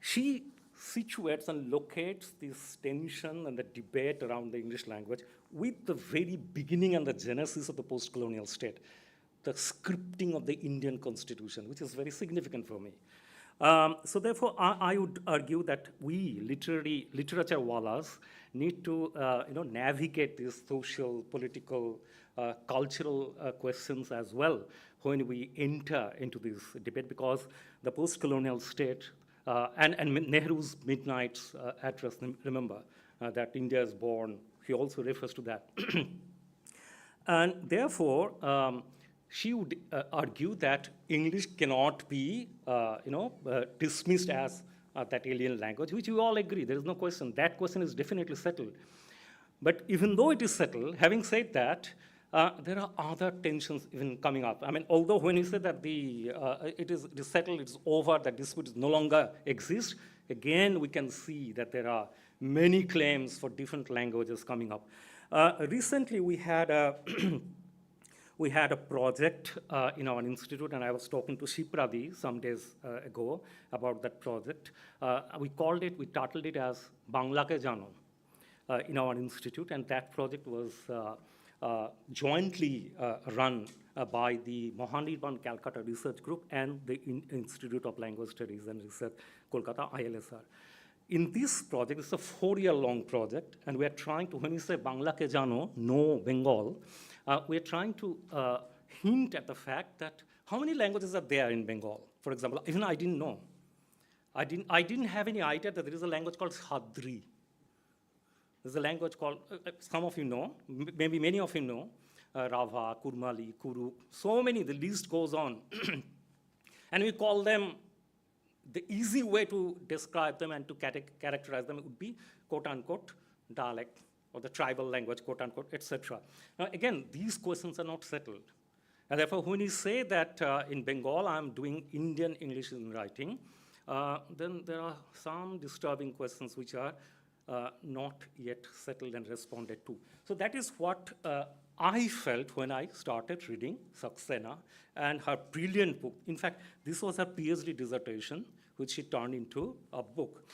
she situates and locates this tension and the debate around the English language with the very beginning and the genesis of the post-colonial state, the scripting of the Indian Constitution, which is very significant for me. So therefore, I would argue that we, literature wallahs, need to navigate these social, political, cultural questions as well when we enter into this debate, because the post-colonial state and Nehru's Midnight address, remember that India is born, he also refers to that. And therefore, she would argue that English cannot be dismissed as that alien language, which we all agree, there is no question. That question is definitely settled. But even though it is settled, having said that, there are other tensions even coming up. I mean, although when you say that it is settled, it's over, that dispute no longer exists, again, we can see that there are many claims for different languages coming up. Recently, we had a we had a project in our institute, and I was talking to Shipradi some days ago about that project. We titled it as Bangla Ke Jano in our institute, and that project was jointly run by the Mahanirban Calcutta Research Group and the Institute of Language Studies and Research, Kolkata, ILSR. In this project, it's a 4-year-long project, and we are trying to, when we say Bangla Ke Jano, know Bengal, we are trying to hint at the fact that how many languages are there in Bengal? For example, even I didn't know. I didn't have any idea that there is a language called Sadri. There's a language called, some of you know, maybe many of you know, Rava, Kurmali, Kuruk, so many, the list goes on. And we call them the easy way to describe them and to characterize them would be quote unquote dialect or the tribal language, quote unquote, etc. Now, again, these questions are not settled. And therefore, when you say that in Bengal I'm doing Indian English in writing, then there are some disturbing questions which are not yet settled and responded to. So that is what I felt when I started reading Saxena and her brilliant book. In fact, this was her PhD dissertation, which she turned into a book.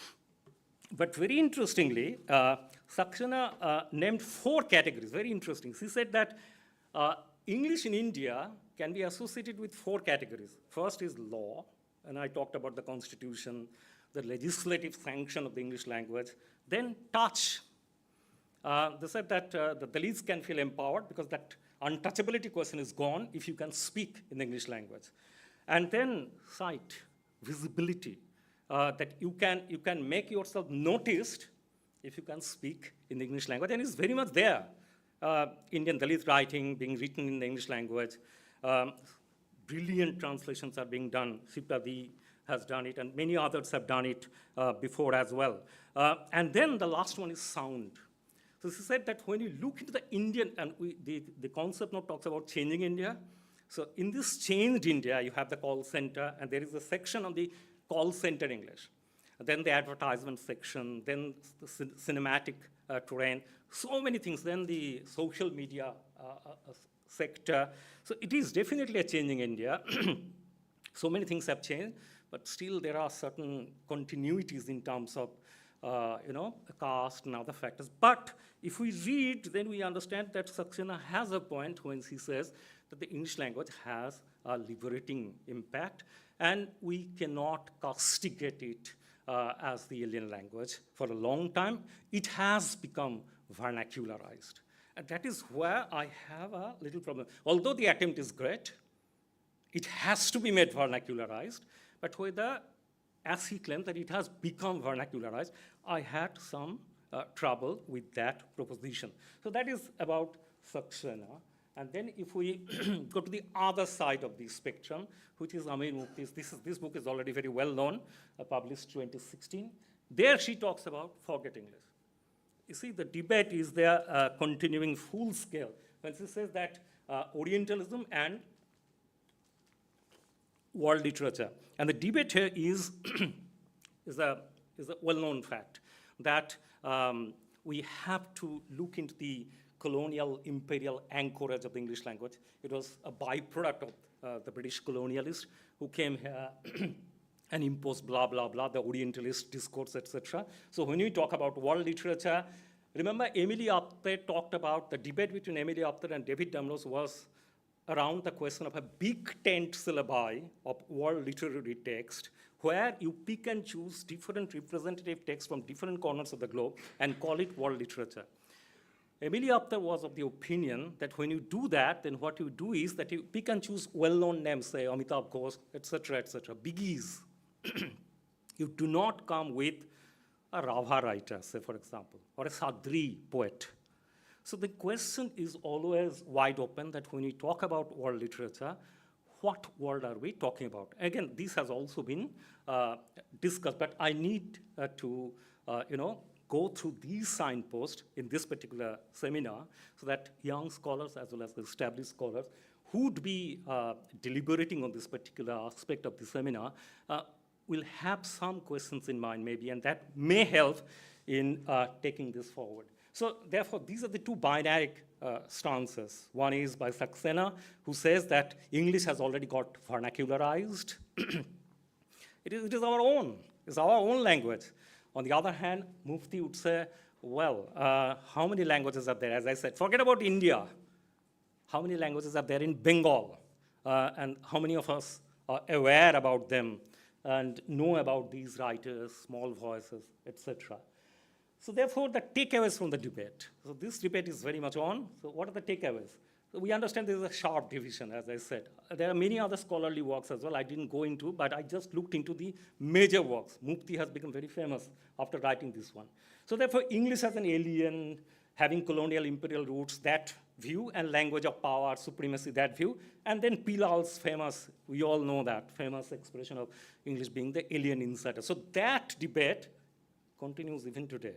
But very interestingly, Saxena named 4 categories, very interesting. She said that English in India can be associated with 4 categories. First is law, and I talked about the constitution, the legislative sanction of the English language. Then touch. They said that the Dalits can feel empowered because that untouchability question is gone if you can speak in the English language. And then sight, visibility, that you can make yourself noticed if you can speak in the English language, and it's very much there. Indian Dalit writing being written in the English language. Brilliant translations are being done. Siptadi has done it, and many others have done it before as well. And then the last one is sound. So she said that when you look into the Indian, and the concept now talks about changing India. So in this changed India, you have the call center, and there is a section on the call center English. Then the advertisement section, then the cinematic terrain, so many things, then the social media sector. So it is definitely a changing India. So many things have changed, but still there are certain continuities in terms of caste and other factors. But if we read, then we understand that Saxena has a point when she says that the English language has a liberating impact, and we cannot castigate it as the alien language. For a long time, it has become vernacularized. And that is where I have a little problem. Although the attempt is great, it has to be made vernacularized, but whether, as he claimed, that it has become vernacularized, I had some trouble with that proposition. So that is about Saxena. And then if we go to the other side of the spectrum, which is Amir Mufti's, this book is already very well known, published 2016. There she talks about forget English. You see, the debate is there continuing full scale. When she says that Orientalism and world literature. And the debate here is a well-known fact that we have to look into the colonial imperial anchorage of the English language. It was a byproduct of the British colonialists who came here and imposed blah, blah, blah, the Orientalist discourse, etc. So when we talk about world literature, remember Emily Apter talked about the debate between Emily Apter and David Damrose was around the question of a big tent syllabi of world literary text, where you pick and choose different representative texts from different corners of the globe and call it world literature. Emily Apter was of the opinion that when you do that, then what you do is that you pick and choose well-known names, say Amitabh Ghosh, etc., biggies. You do not come with a Rava writer, say, for example, or a Sadri poet. So the question is always wide open that when we talk about world literature, what world are we talking about? Again, this has also been discussed, but I need to, go through these signposts in this particular seminar so that young scholars as well as the established scholars who would be deliberating on this particular aspect of the seminar will have some questions in mind maybe, and that may help in taking this forward. So therefore, these are the two binary stances. One is by Saxena, who says that English has already got vernacularized. It is our own. It's our own language. On the other hand, Mufti would say, well, how many languages are there? As I said, forget about India. How many languages are there in Bengal? And how many of us are aware about them and know about these writers, small voices, etc.? So therefore, the takeaways from the debate. So this debate is very much on. So what are the takeaways? So we understand there is a sharp division, as I said. There are many other scholarly works as well I didn't go into, but I just looked into the major works. Mufti has become very famous after writing this one. So therefore, English as an alien, having colonial imperial roots, that view, and language of power, supremacy, that view. And then Pilal's famous, we all know that, famous expression of English being the alien insider. So that debate continues even today.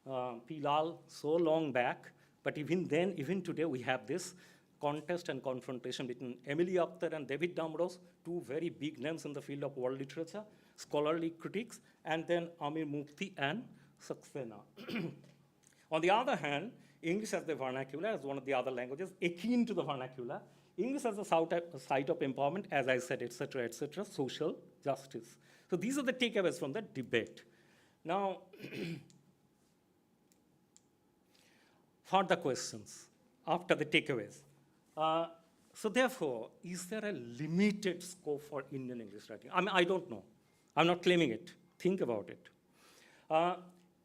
Pilal, so long back, but even then, even today, we have this contest and confrontation between Emily Akhtar and David Damrose, two very big names in the field of world literature, scholarly critics, and then Amir Mufti and Saxena. On the other hand, English as the vernacular, as one of the other languages, akin to the vernacular, English as a site of empowerment, as I said, etc., social justice. So these are the takeaways from the debate. Now, further questions after the takeaways. So therefore, is there a limited scope for Indian English writing? I mean, I don't know. I'm not claiming it. Think about it.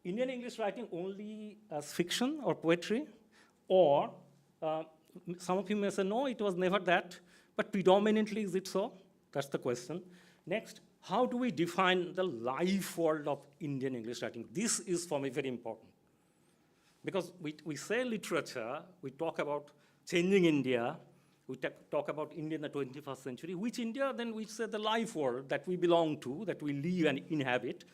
Indian English writing only as fiction or poetry? Or some of you may say, no, it was never that. But predominantly, is it so? That's the question. Next, how do we define the life world of Indian English writing? This is for me very important. Because we say literature, we talk about changing India, we talk about India in the 21st century. Which India? Then we say the life world that we belong to, that we live and inhabit,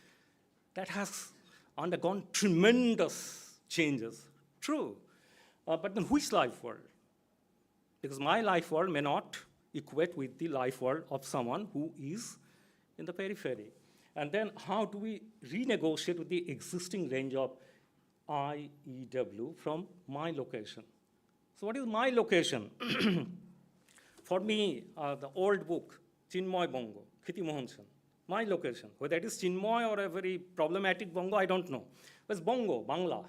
that has undergone tremendous changes. True. But then which life world? Because my life world may not equate with the life world of someone who is in the periphery. And then how do we renegotiate with the existing range of IEW from my location? So what is my location? For me, the old book, Chinmoy Bongo, Khiti Mohan Sen, my location. Whether it is Chinmoy or a very problematic Bongo, I don't know. But it's Bongo, Bangla.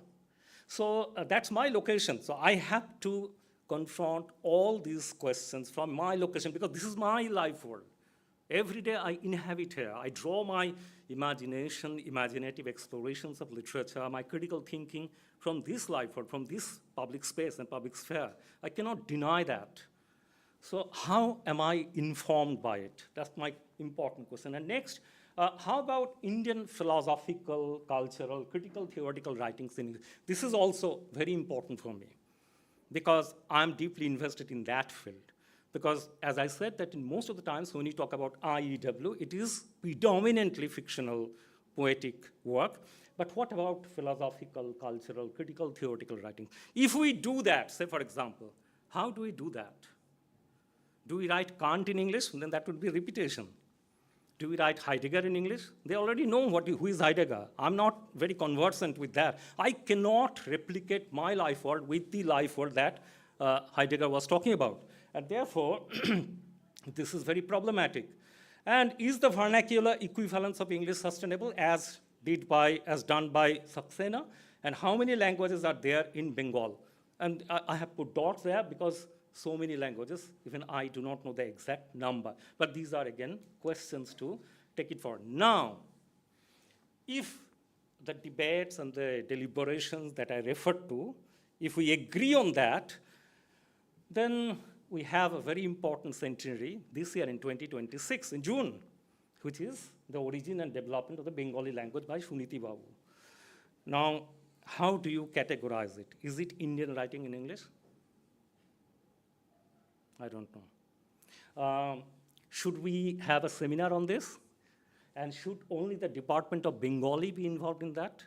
So that's my location. So I have to confront all these questions from my location because this is my life world. Every day I inhabit here. I draw my imagination, imaginative explorations of literature, my critical thinking from this life world, from this public space and public sphere. I cannot deny that. So how am I informed by it? That's my important question. And next, how about Indian philosophical, cultural, critical, theoretical writings in English? This is also very important for me because I'm deeply invested in that field. Because as I said, that in most of the times when you talk about IEW, it is predominantly fictional, poetic work. But what about philosophical, cultural, critical, theoretical writing? If we do that, say for example, how do we do that? Do we write Kant in English? Then that would be repetition. Do we write Heidegger in English? They already know who is Heidegger. I'm not very conversant with that. I cannot replicate my life world with the life world that Heidegger was talking about. And therefore, this is very problematic. And is the vernacular equivalence of English sustainable as done by Saxena? And how many languages are there in Bengal? And I have put dots there because so many languages, even I do not know the exact number. But these are, again, questions to take it forward. Now, if the debates and the deliberations that I referred to, if we agree on that, then we have a very important centenary this year in 2026, in June, which is the origin and development of the Bengali language by Suniti Babu. Now, how do you categorize it? Is it Indian writing in English? I don't know. Should we have a seminar on this? And should only the Department of Bengali be involved in that?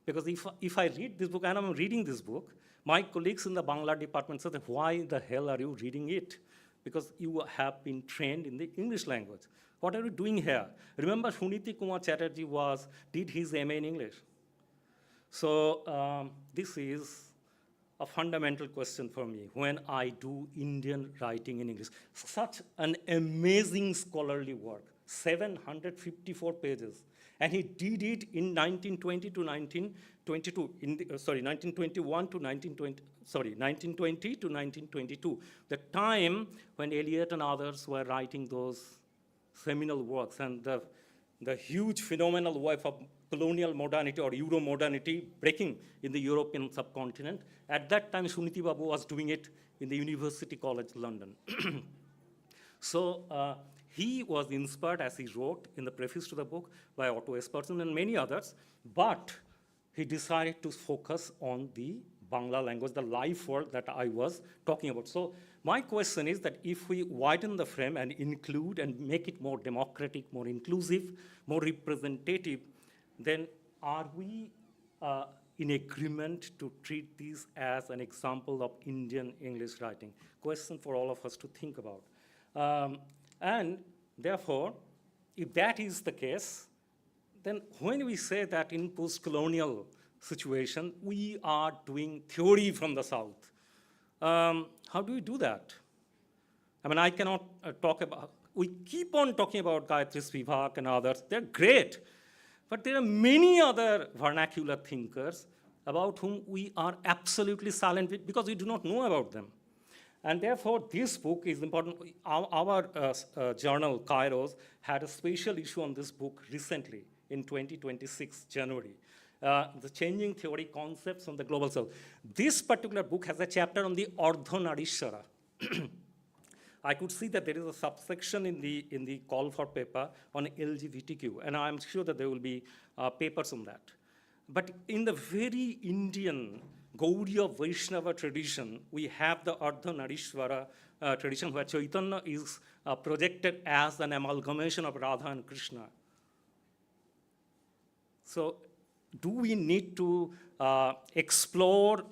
Because if I read this book, and I'm reading this book, my colleagues in the Bangla department said, why the hell are you reading it? Because you have been trained in the English language. What are you doing here? Remember, Suniti Kumar Chatterjee did his MA in English. So this is a fundamental question for me when I do Indian writing in English. Such an amazing scholarly work, 754 pages. And he did it in 1920 to 1922, 1921 to 1920, 1920 to 1922, the time when Eliot and others were writing those seminal works and the huge phenomenal wave of colonial modernity or Euro-modernity breaking in the European subcontinent. At that time, Suniti Babu was doing it in the University College London. So he was inspired, as he wrote in the preface to the book, by Otto Espersen and many others, but he decided to focus on the Bangla language, the life world that I was talking about. So my question is that if we widen the frame and include and make it more democratic, more inclusive, more representative, then are we in agreement to treat this as an example of Indian English writing? Question for all of us to think about. And therefore, if that is the case, then when we say that in post-colonial situation, we are doing theory from the South, how do we do that? I mean, I cannot talk about, we keep on talking about Gayatri Spivak and others, they're great, but there are many other vernacular thinkers about whom we are absolutely silent because we do not know about them. And therefore, this book is important. Our journal, Kairos, had a special issue on this book recently in 2026, January. The Changing Theory Concepts on the Global South. This particular book has a chapter on the Ardhanarishwara. I could see that there is a subsection in the call for paper on LGBTQ, and I'm sure that there will be papers on that. But in the very Indian Gaudiya Vaishnava tradition, we have the Ardhanarishwara tradition where Chaitanya is projected as an amalgamation of Radha and Krishna. So do we need to explore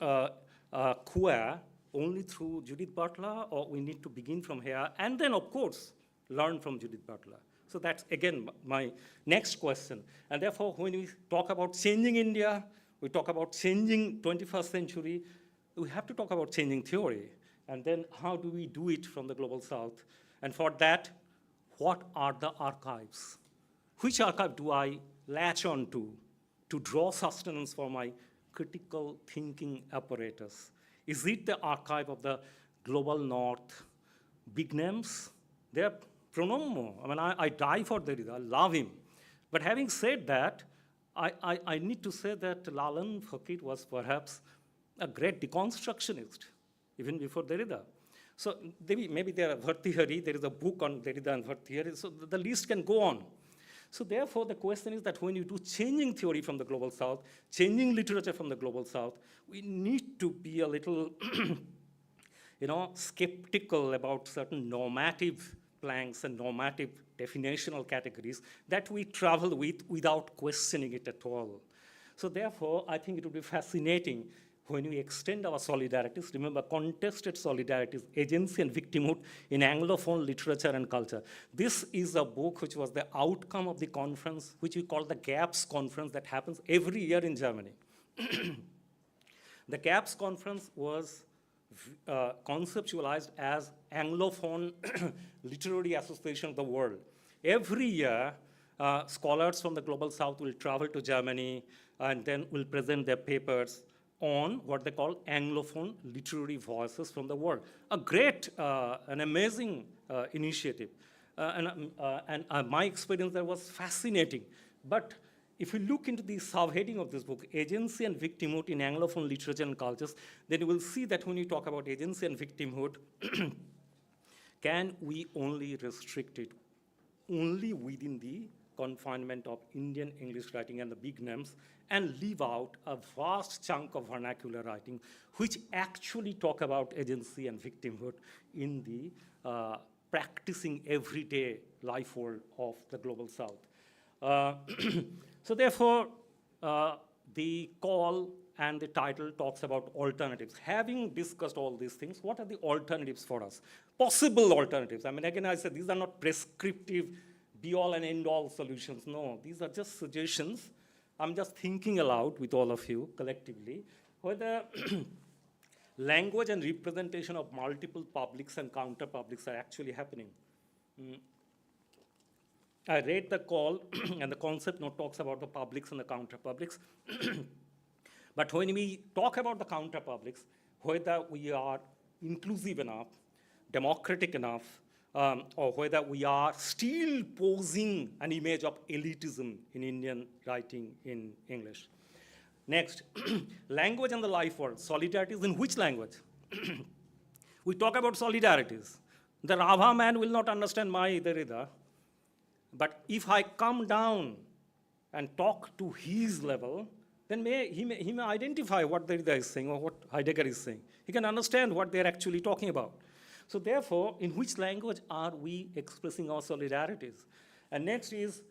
queer only through Judith Butler, or we need to begin from here and then, of course, learn from Judith Butler? So that's, again, my next question. And therefore, when we talk about changing India, we talk about changing 21st century, we have to talk about changing theory. And then how do we do it from the Global South? And for that, what are the archives? Which archive do I latch on to draw sustenance for my critical thinking apparatus? Is it the archive of the Global North? Big names? They're pronomo. I mean, I die for Derrida, I love him. But having said that, I need to say that Lalan Fakir was perhaps a great deconstructionist, even before Derrida. So maybe there are Bhartihari, there is a book on Derrida and Bhartihari, so the list can go on. So therefore, the question is that when you do changing theory from the Global South, changing literature from the Global South, we need to be a little skeptical about certain normative planks and normative definitional categories that we travel with without questioning it at all. So therefore, I think it would be fascinating when we extend our solidarities. Remember, contested solidarities, agency and victimhood in Anglophone literature and culture. This is a book which was the outcome of the conference, which we call the GAPS conference that happens every year in Germany. The GAPS conference was conceptualized as Anglophone Literary Association of the World. Every year, scholars from the Global South will travel to Germany and then will present their papers on what they call Anglophone literary voices from the world. A great, an amazing initiative. And my experience there was fascinating. But if we look into the subheading of this book, Agency and Victimhood in Anglophone Literature and Cultures, then you will see that when you talk about agency and victimhood, can we only restrict it only within the confinement of Indian English writing and the big names, and leave out a vast chunk of vernacular writing which actually talk about agency and victimhood in the practicing everyday life world of the Global South. So therefore, the call and the title talks about alternatives. Having discussed all these things, what are the alternatives for us? Possible alternatives. I mean, again, I said these are not prescriptive, be-all and end-all solutions. No, these are just suggestions. I'm just thinking aloud with all of you collectively, whether language and representation of multiple publics and counter-publics are actually happening. I read the call, and the concept note talks about the publics and the counter-publics. But when we talk about the counter-publics, whether we are inclusive enough, democratic enough, or whether we are still posing an image of elitism in Indian writing in English. Next, language and the life world. Solidarities in which language? We talk about solidarities. The Rava man will not understand my Derrida. But if I come down and talk to his level, then he may identify what Derrida is saying or what Heidegger is saying. He can understand what they're actually talking about. So therefore, in which language are we expressing our solidarities? And next is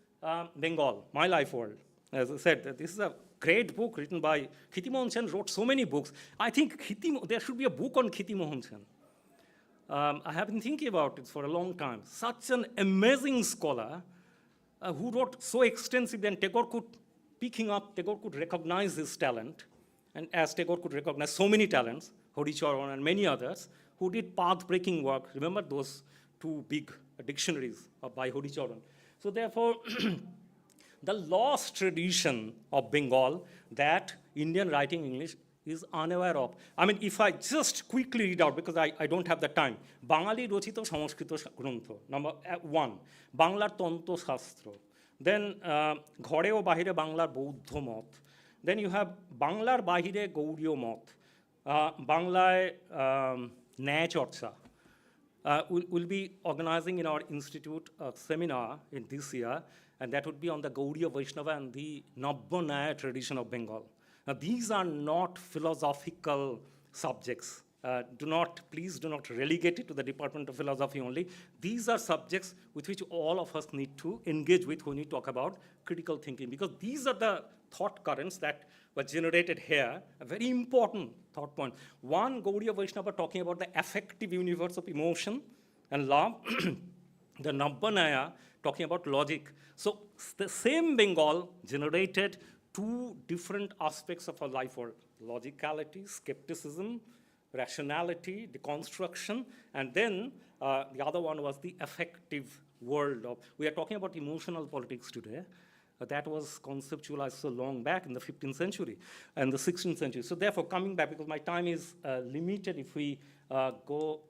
Bengal, My Life World. As I said, this is a great book written by Khiti Mohan Sen, wrote so many books. I think there should be a book on Khiti Mohan Sen. I have been thinking about it for a long time. Such an amazing scholar who wrote so extensively, and Tagore could recognize his talent, and as Tagore could recognize so many talents, Horicharan and many others, who did path-breaking work. Remember those two big dictionaries by Horicharan. So therefore, the lost tradition of Bengal that Indian writing English is unaware of. I mean, if I just quickly read out, because I don't have the time, Bangali Rochito Samoskrito Gruntho, number 1, Banglar Tonto Shastro, then Ghoreo Bahire Banglar Bauddho Mot, then you have Banglar Bahire Gauriyo Mot, Banglaয় ন্যায় চর্চা. We'll be organizing in our institute a seminar in this year, and that would be on the Gauriya Vaishnava and the Nabbanaya tradition of Bengal. Now, these are not philosophical subjects. Please do not relegate it to the Department of Philosophy only. These are subjects with which all of us need to engage with when we talk about critical thinking, because these are the thought currents that were generated here, a very important thought point. One, Gauriya Vaishnava talking about the affective universe of emotion and love. The Nabbanaya talking about logic. So the same Bengal generated two different aspects of our life world: logicality, skepticism, rationality, deconstruction, and then the other one was the affective world of, we are talking about emotional politics today. That was conceptualized so long back in the 15th century and the 16th century. So therefore, coming back, because my time is limited if we go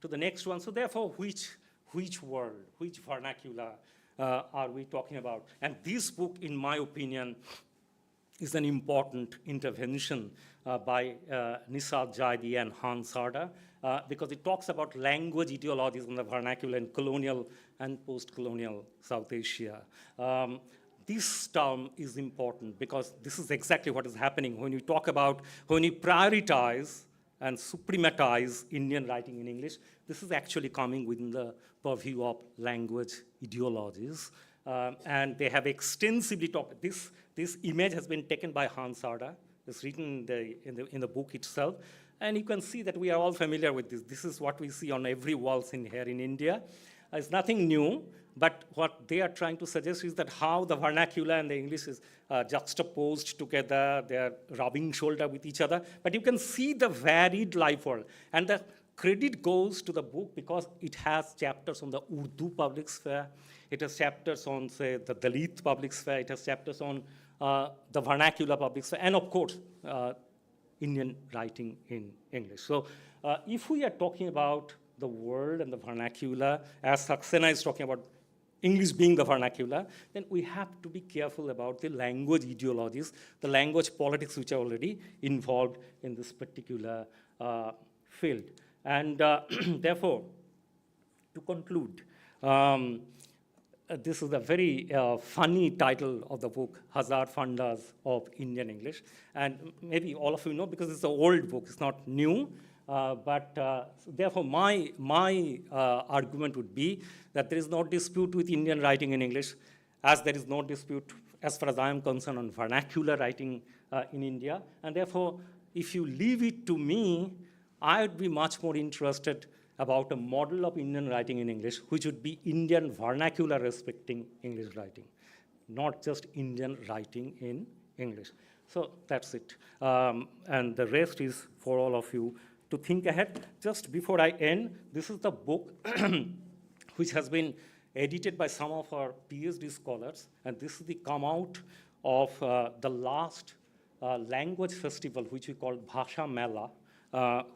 to the next one. So therefore, which world, which vernacular are we talking about? And this book, in my opinion, is an important intervention by Nisad Jaidi and Hans Harder, because it talks about language ideologies in the vernacular in colonial and post-colonial South Asia. This term is important because this is exactly what is happening when you talk about, when you prioritize and suprematize Indian writing in English. This is actually coming within the purview of language ideologies. And they have extensively talked. This image has been taken by Hans Harder. It's written in the book itself. And you can see that we are all familiar with this. This is what we see on every walls in here in India. It's nothing new, but what they are trying to suggest is that how the vernacular and the English is juxtaposed together, they are rubbing shoulder with each other. But you can see the varied life world. And the credit goes to the book because it has chapters on the Urdu public sphere. It has chapters on, say, the Dalit public sphere. It has chapters on the vernacular public sphere. And of course, Indian writing in English. So if we are talking about the world and the vernacular, as Saxena is talking about English being the vernacular, then we have to be careful about the language ideologies, the language politics which are already involved in this particular field. And therefore, to conclude, this is a very funny title of the book, Hazar Fandas of Indian English. And maybe all of you know because it's an old book, it's not new. Therefore, my argument would be that there is no dispute with Indian writing in English, as there is no dispute, as far as I am concerned, on vernacular writing in India. And therefore, if you leave it to me, I would be much more interested about a model of Indian writing in English, which would be Indian vernacular respecting English writing, not just Indian writing in English. So that's it. And the rest is for all of you to think ahead. Just before I end, this is the book which has been edited by some of our PhD scholars, and this is the come out of the last language festival, which we call Bhasha Mela,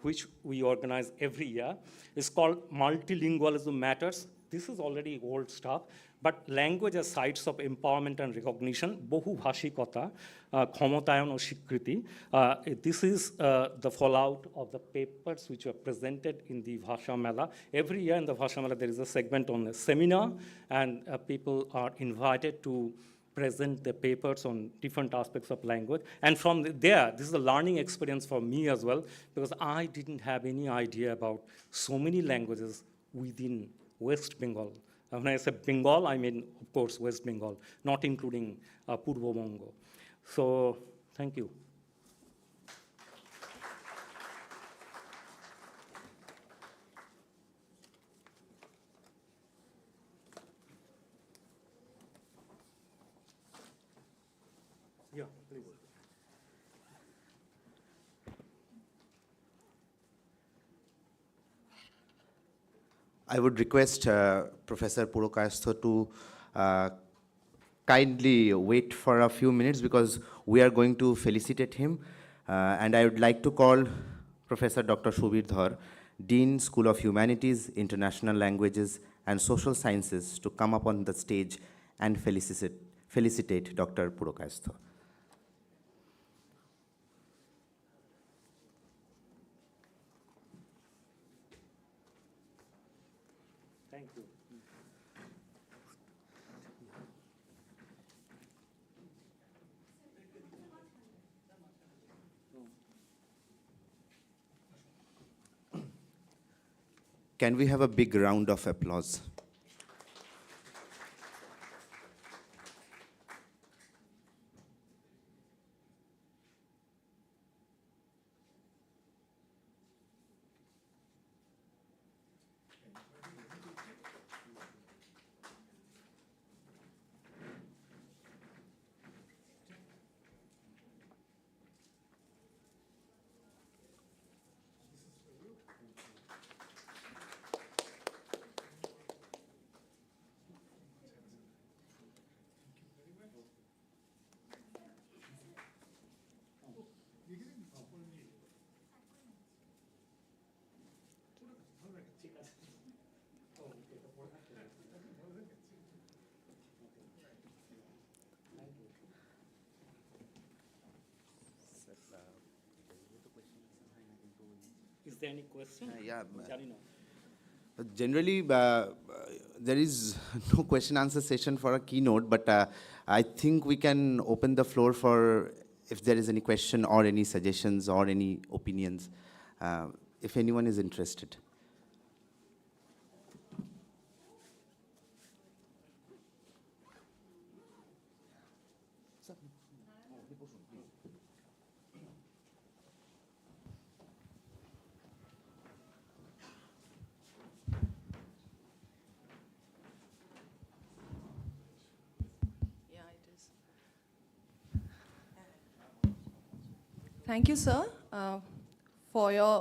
which we organize every year. It's called Multilingualism Matters. This is already old stuff, but language as sites of empowerment and recognition, Bohu Bhashikota, Khomotayon o Shikriti. This is the fallout of the papers which were presented in the Bhasha Mela. Every year in the Bhasha Mela, there is a segment on a seminar, and people are invited to present the papers on different aspects of language. And from there, this is a learning experience for me as well, because I didn't have any idea about so many languages within West Bengal. When I say Bengal, I mean, of course, West Bengal, not including Purbo Bongo. So, thank you. Yeah, please. I would request Professor Purokayastha to kindly wait for a few minutes because we are going to felicitate him. And I would like to call Professor Dr. Shubir Dhar, Dean, School of Humanities, International Languages and Social Sciences, to come up on the stage and felicitate Dr. Purokayastha. Thank you. Can we have a big round of applause? Is there any question? Yeah. জানি না। Generally, there is no question answer session for a keynote, but I think we can open the floor for if there is any question or any suggestions or any opinions, if anyone is interested. Yeah, it is. Thank you, sir, for your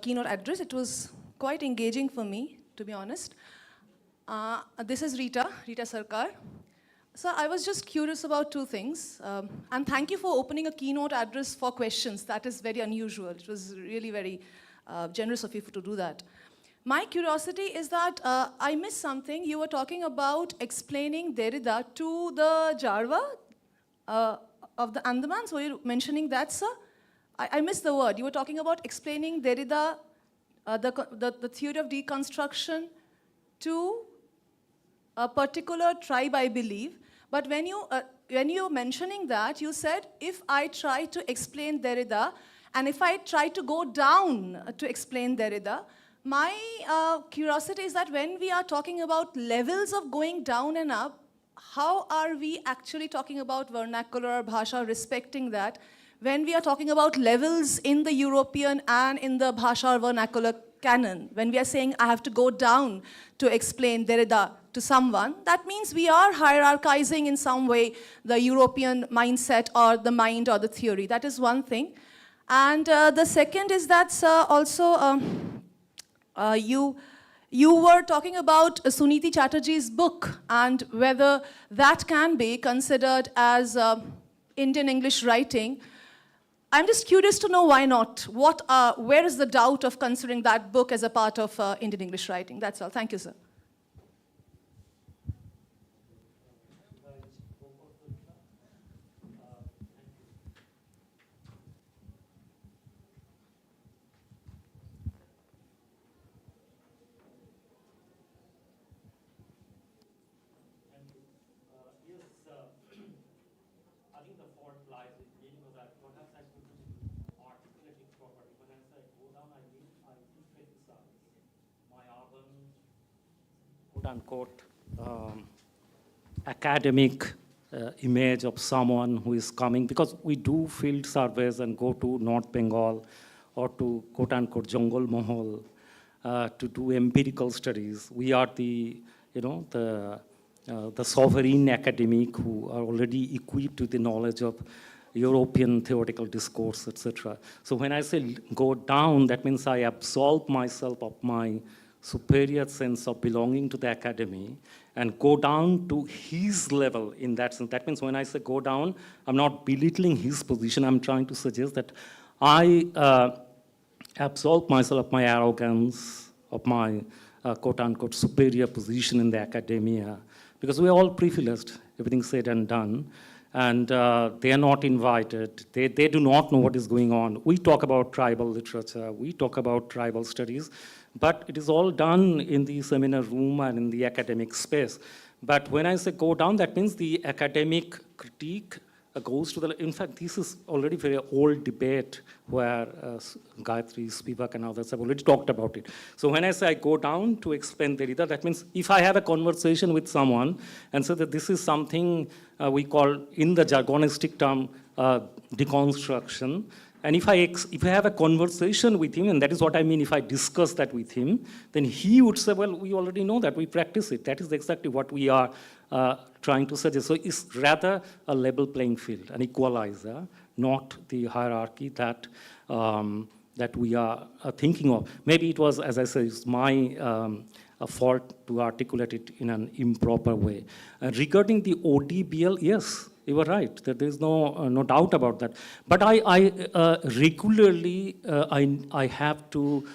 keynote address. It was quite engaging for me, to be honest. This is Rita Sarkar. Sir, I was just curious about two things. And thank you for opening a keynote address for questions. That is very unusual. It was really very generous of you to do that. My curiosity is that I missed something. You were talking about explaining Derrida to the Jarva of the Andamans. Were you mentioning that, sir? I missed the word. You were talking about explaining Derrida, the theory of deconstruction to a particular tribe, I believe. But when you're mentioning that, you said, if I try to explain Derrida, and if I try to go down to explain Derrida, my curiosity is that when we are talking about levels of going down and up, how are we actually talking about vernacular bhasha, respecting that, when we are talking about levels in the European and in the bhasha or vernacular canon, when we are saying I have to go down to explain Derrida to someone, that means we are hierarchizing in some way the European mindset or the mind or the theory. That is one thing. And the second is that, sir, also you were talking about Suniti Chatterjee's book and whether that can be considered as Indian English writing. I'm just curious to know why not. Where is the doubt of considering that book as a part of Indian English writing? That's all. Thank you, sir. quote-unquote academic image of someone who is coming, because we do field surveys and go to North Bengal or to quote-unquote Jungle Mahal to do empirical studies. We are the sovereign academic who are already equipped with the knowledge of European theoretical discourse, etc. So when I say go down, that means I absolve myself of my superior sense of belonging to the academy and go down to his level in that sense. That means when I say go down, I'm not belittling his position. I'm trying to suggest that I absolve myself of my arrogance, of my quote-unquote superior position in the academia, because we're all privileged, everything said and done. And they are not invited. They do not know what is going on. We talk about tribal literature. We talk about tribal studies. But it is all done in the seminar room and in the academic space. But when I say go down, that means the academic critique goes to the, in fact, this is already very old debate where Gayatri, Spivak and others have already talked about it. So when I say I go down to explain Derrida, that means if I have a conversation with someone and say that this is something we call, in the jargonistic term, deconstruction, and if I have a conversation with him, and that is what I mean, if I discuss that with him, then he would say, well, we already know that, we practice it. That is exactly what we are trying to suggest. So it's rather a level playing field, an equalizer, not the hierarchy that, that we are thinking of. Maybe it was, as I said, it's my fault to articulate it in an improper way. Regarding the ODBL, yes, you were right. There is no doubt about that. But I regularly I have to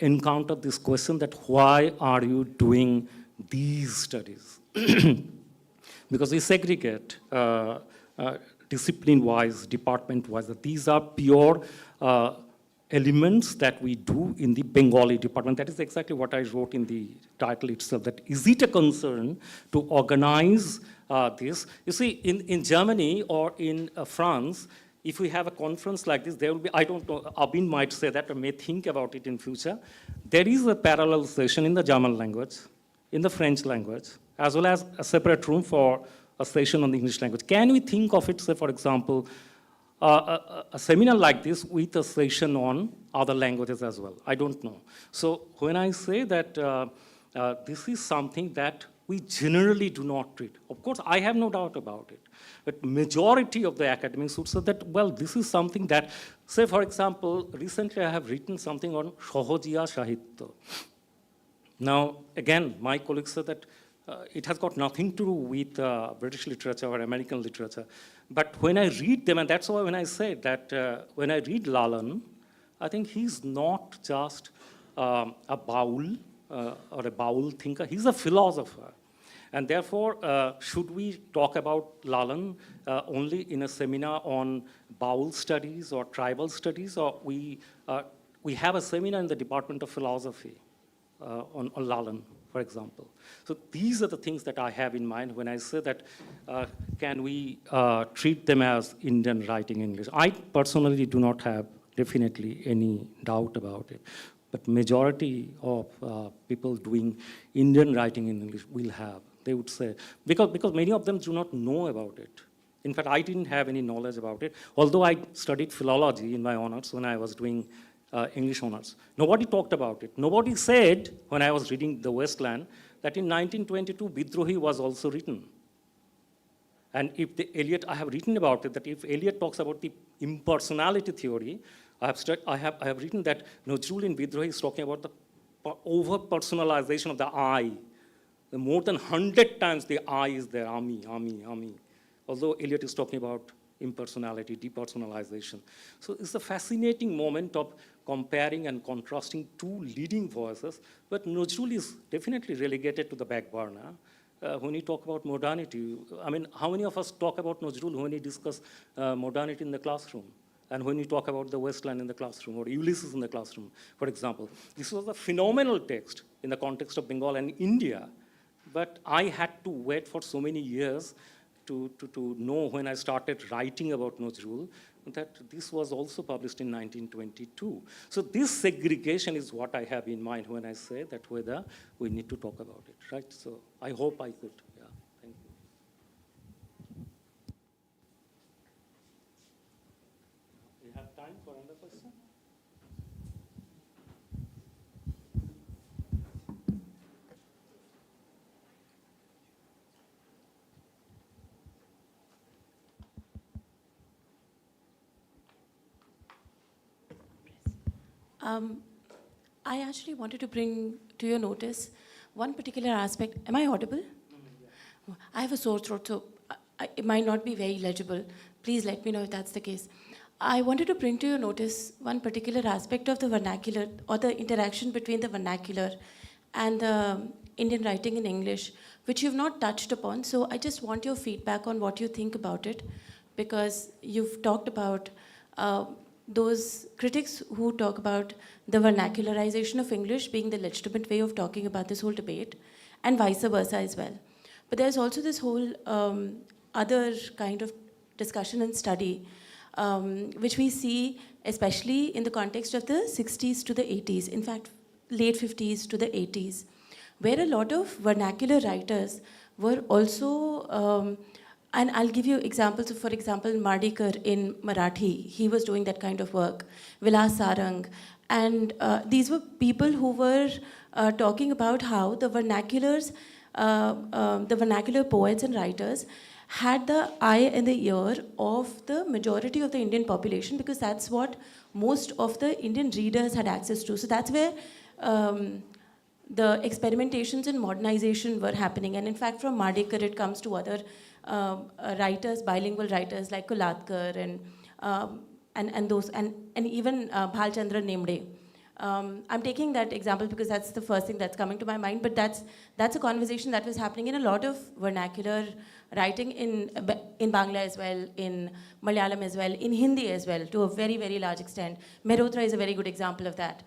encounter this question that why are you doing these studies? Because we segregate discipline-wise, department-wise. These are pure elements that we do in the Bengali department. That is exactly what I wrote in the title itself, that is it a concern to organize this? You see, in Germany or in France, if we have a conference like this, there will be, I don't know, Abin might say that or may think about it in future. There is a parallel session in the German language, in the French language, as well as a separate room for a session on the English language. Can we think of it, say, for example, a seminar like this with a session on other languages as well? I don't know. So when I say that this is something that we generally do not treat, of course, I have no doubt about it. But majority of the academics would say that, well, this is something that, say, for example, recently I have written something on Shohojiya Sahitya. Now, again, my colleagues said that it has got nothing to do with British literature or American literature. But when I read them, and that's why when I say that when I read Lalan, I think he's not just a Baul or a Baul thinker, he's a philosopher. And therefore, should we talk about Lalan only in a seminar on Baul studies or tribal studies, or we have a seminar in the Department of Philosophy on Lalan, for example. So these are the things that I have in mind when I say that can we treat them as Indian writing English. I personally do not have definitely any doubt about it. But majority of people doing Indian writing in English will have, they would say, because many of them do not know about it. In fact, I didn't have any knowledge about it, although I studied philology in my honors when I was doing English honors. Nobody talked about it. Nobody said, when I was reading The Westland, that in 1922, Bidrohi was also written. And if Eliot, I have written about it, that if Eliot talks about the impersonality theory, I have written that Nazrul in Bidrohi is talking about the over-personalization of the I. More than 100 times the I is there, Ami. Although Eliot is talking about impersonality, depersonalization. So it's a fascinating moment of comparing and contrasting two leading voices, but Nazrul is definitely relegated to the back burner. When you talk about modernity, I mean, how many of us talk about Nazrul when we discuss modernity in the classroom? And when you talk about the Westland in the classroom, or Ulysses in the classroom, for example. This was a phenomenal text in the context of Bengal and India, but I had to wait for so many years to know when I started writing about Nazrul, that this was also published in 1922. So this segregation is what I have in mind when I say that whether we need to talk about it, right? So I hope I could, yeah, thank you. We have time for another question? I actually wanted to bring to your notice one particular aspect. Am I audible? I have a sore throat, so it might not be very legible. Please let me know if that's the case. I wanted to bring to your notice one particular aspect of the vernacular, or the interaction between the vernacular and the Indian writing in English, which you've not touched upon. So I just want your feedback on what you think about it, because you've talked about those critics who talk about the vernacularization of English being the legitimate way of talking about this whole debate, and vice versa as well. But there's also this whole other kind of discussion and study, which we see especially in the context of the 60s to the 80s, in fact, late 50s to the 80s, where a lot of vernacular writers were also and I'll give you examples of, for example, Madikar in Marathi. He was doing that kind of work. Vilas Sarang. And these were people who were talking about how the vernaculars, the vernacular poets and writers had the eye and the ear of the majority of the Indian population, because that's what most of the Indian readers had access to. So that's where the experimentations in modernization were happening. And in fact, from Madikar, it comes to other writers, bilingual writers like Kulatkar and those, and even Bhalchandra Nemde. I'm taking that example because that's the first thing that's coming to my mind, but that's a conversation that was happening in a lot of vernacular writing in Bangla as well, in Malayalam as well, in Hindi as well, to a very, very large extent. Mehrotra is a very good example of that.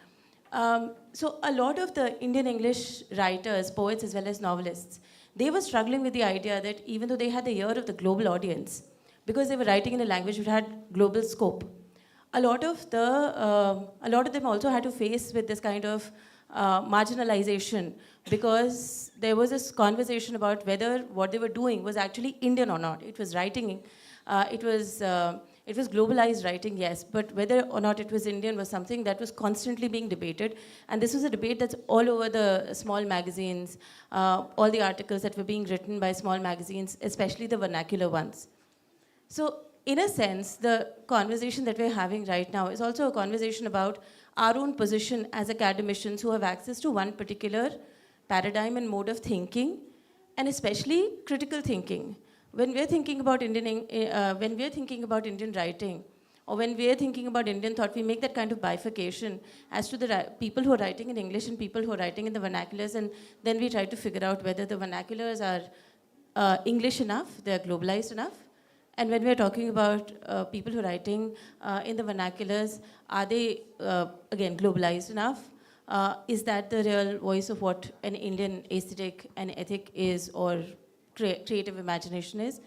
So a lot of the Indian English writers, poets as well as novelists, they were struggling with the idea that even though they had the ear of the global audience, because they were writing in a language which had global scope, a lot of them also had to face with this kind of marginalization, because there was this conversation about whether what they were doing was actually Indian or not. It was writing, it was globalized writing, yes, but whether or not it was Indian was something that was constantly being debated. And this was a debate that's all over the small magazines, all the articles that were being written by small magazines, especially the vernacular ones. So in a sense, the conversation that we're having right now is also a conversation about our own position as academicians who have access to one particular paradigm and mode of thinking, and especially critical thinking. When we're thinking about Indian writing, or when we're thinking about Indian thought, we make that kind of bifurcation as to the people who are writing in English and people who are writing in the vernaculars, and then we try to figure out whether the vernaculars are English enough, they're globalized enough. And when we're talking about people who are writing in the vernaculars, are they, again, globalized enough? Is that the real voice of what an Indian aesthetic and ethic is, or creative imagination is?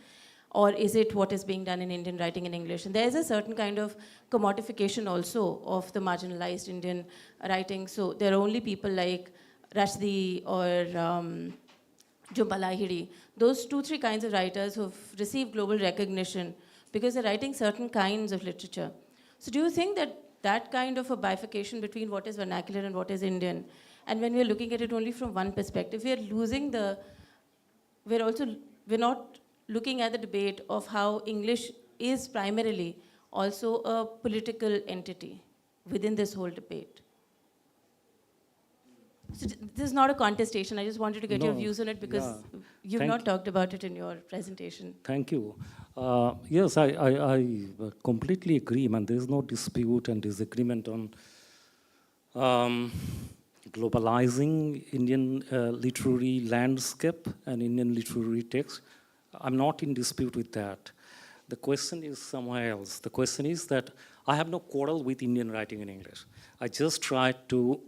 Or is it what is being done in Indian writing in English? And there's a certain kind of commodification also of the marginalized Indian writing. So there are only people like Rushdie or Jhumpa Lahiri, those 2-3 kinds of writers who've received global recognition because they're writing certain kinds of literature. So do you think that that kind of a bifurcation between what is vernacular and what is Indian, and when we're looking at it only from one perspective, we're losing we're not looking at the debate of how English is primarily also a political entity within this whole debate? So this is not a contestation. I just wanted to get your views on it, because you've not talked about it in your presentation. Thank you. Yes, I completely agree, man. There is no dispute and disagreement on globalizing Indian literary landscape and Indian literary text. I'm not in dispute with that. The question is somewhere else. The question is that I have no quarrel with Indian writing in English. I just tried to,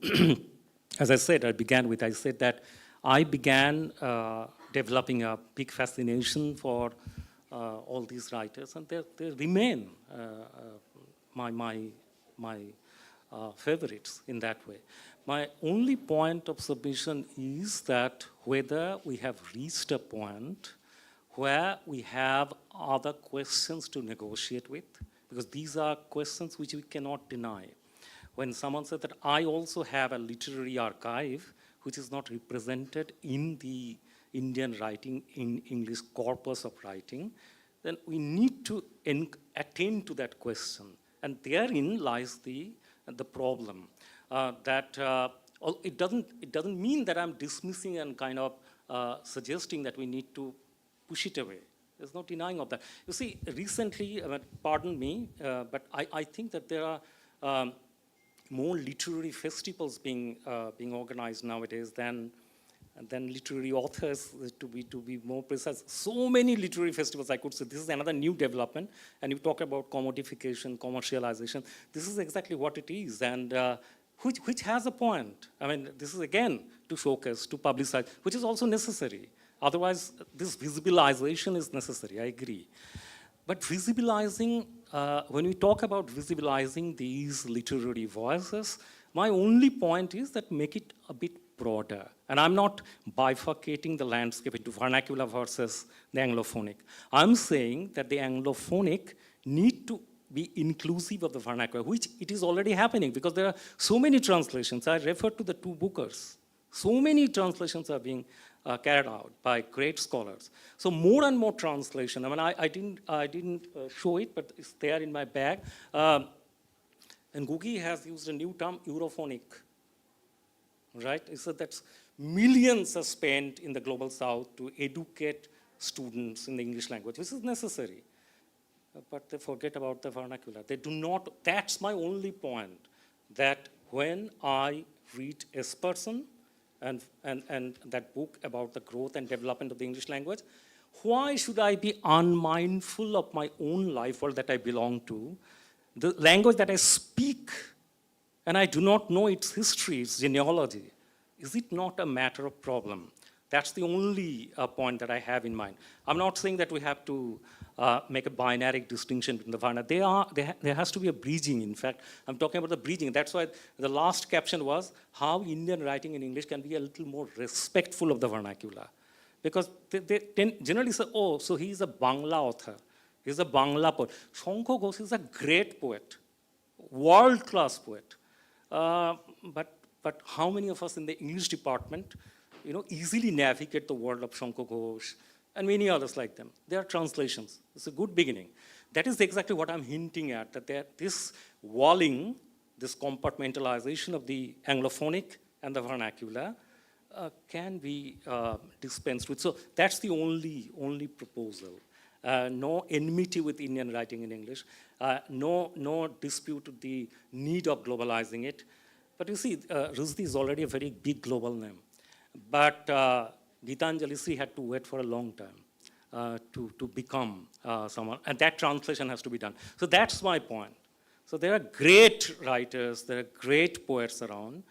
as I said, I said that I began developing a big fascination for all these writers, and they remain my favorites in that way. My only point of submission is that whether we have reached a point where we have other questions to negotiate with, because these are questions which we cannot deny. When someone said that I also have a literary archive which is not represented in the Indian writing in English corpus of writing, then we need to attend to that question. And therein lies the problem. It doesn't mean that I'm dismissing and kind of suggesting that we need to push it away. There's no denying of that. You see, recently, pardon me, but I think that there are more literary festivals being organized nowadays than literary authors, to be more precise. So many literary festivals, I could say. This is another new development. And you talk about commodification, commercialization. This is exactly what it is, and which has a point. I mean, this is again to showcase, to publicize, which is also necessary. Otherwise, this visibilization is necessary, I agree. But visibilizing, when we talk about visibilizing these literary voices, my only point is that make it a bit broader. And I'm not bifurcating the landscape into vernacular versus the Anglophonic. I'm saying that the Anglophonic need to be inclusive of the vernacular, which it is already happening because there are so many translations. I refer to the two Bookers. So many translations are being carried out by great scholars. So more and more translation. I mean, I didn't show it, but it's there in my bag. And Ngugi has used a new term, Europhonic. Right? So that's millions are spent in the global south to educate students in the English language, which is necessary. But they forget about the vernacular. They do not, that's my only point, that when I read Esperson and that book about the growth and development of the English language, why should I be unmindful of my own life world that I belong to, the language that I speak, and I do not know its history, its genealogy? Is it not a matter of problem? That's the only point that I have in mind. I'm not saying that we have to make a binary distinction between the vernacular. There has to be a bridging, in fact. I'm talking about the bridging. That's why the last caption was how Indian writing in English can be a little more respectful of the vernacular. Because they generally say, oh, so he's a Bangla author. He's a Bangla poet. Shankha Ghosh is a great poet, world-class poet. But how many of us in the English department, easily navigate the world of Shankha Ghosh and many others like them? They are translations. It's a good beginning. That is exactly what I'm hinting at, that this walling, this compartmentalization of the Anglophonic and the vernacular can be dispensed with. So that's the only proposal. No enmity with Indian writing in English. No dispute with the need of globalizing it. But you see, Rushdie is already a very big global name. But Gitanjali Sri had to wait for a long time to become someone. And that translation has to be done. So that's my point. So there are great writers, there are great poets around,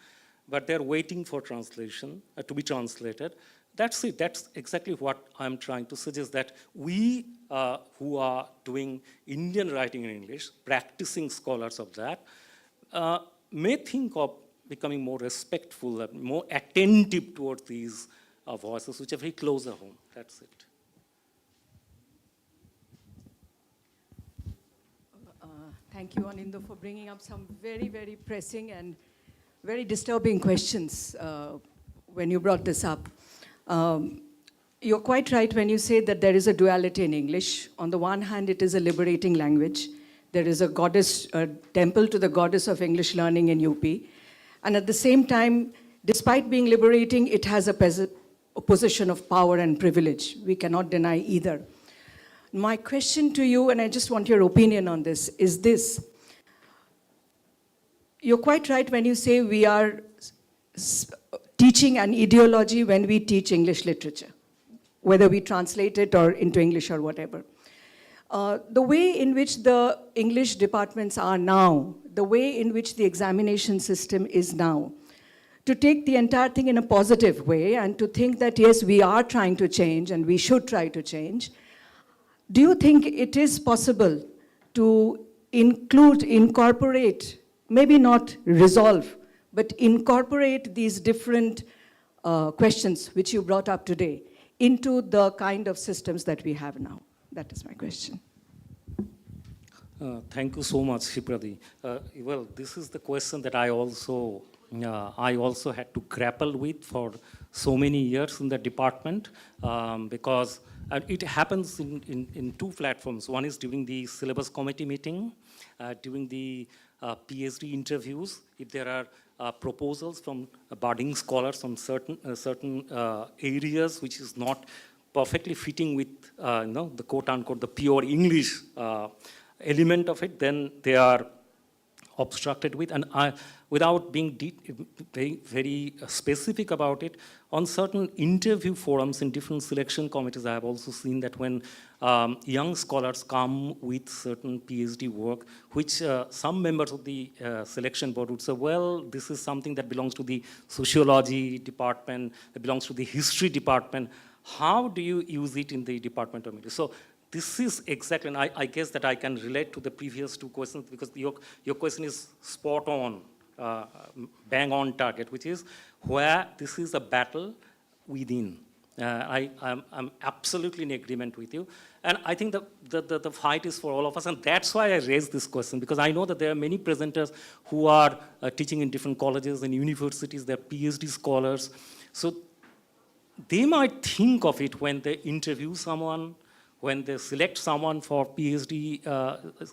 but they're waiting for translation, to be translated. That's it. That's exactly what I'm trying to suggest, that we who are doing Indian writing in English, practicing scholars of that, may think of becoming more respectful, more attentive towards these voices, which are very close at home. That's it. Thank you, Anindo, for bringing up some very, very pressing and very disturbing questions when you brought this up. You're quite right when you say that there is a duality in English. On the one hand, it is a liberating language. There is a temple to the goddess of English learning in UP. And at the same time, despite being liberating, it has a position of power and privilege. We cannot deny either. My question to you, and I just want your opinion on this, is this. You're quite right when you say we are teaching an ideology when we teach English literature, whether we translate it or into English or whatever. The way in which the English departments are now, the way in which the examination system is now, to take the entire thing in a positive way and to think that, yes, we are trying to change and we should try to change, do you think it is possible to incorporate, maybe not resolve, but incorporate these different questions which you brought up today into the kind of systems that we have now? That is my question. Thank you so much, Shiprati. Well, this is the question that I also had to grapple with for so many years in the department, because it happens in two platforms. One is during the syllabus committee meeting, during the PhD interviews, if there are proposals from budding scholars on certain areas which is not perfectly fitting with the quote-unquote the pure English element of it, then they are obstructed with. And without being very specific about it, on certain interview forums in different selection committees, I have also seen that when young scholars come with certain PhD work, which some members of the selection board would say, well, this is something that belongs to the sociology department, that belongs to the history department. How do you use it in the Department of Media? So this is exactly, and I guess that I can relate to the previous two questions, because your question is spot on, bang on target, which is where this is a battle within. I'm absolutely in agreement with you. And I think the fight is for all of us, and that's why I raised this question, because I know that there are many presenters who are teaching in different colleges and universities, they're PhD scholars. So they might think of it when they interview someone, when they select someone for PhD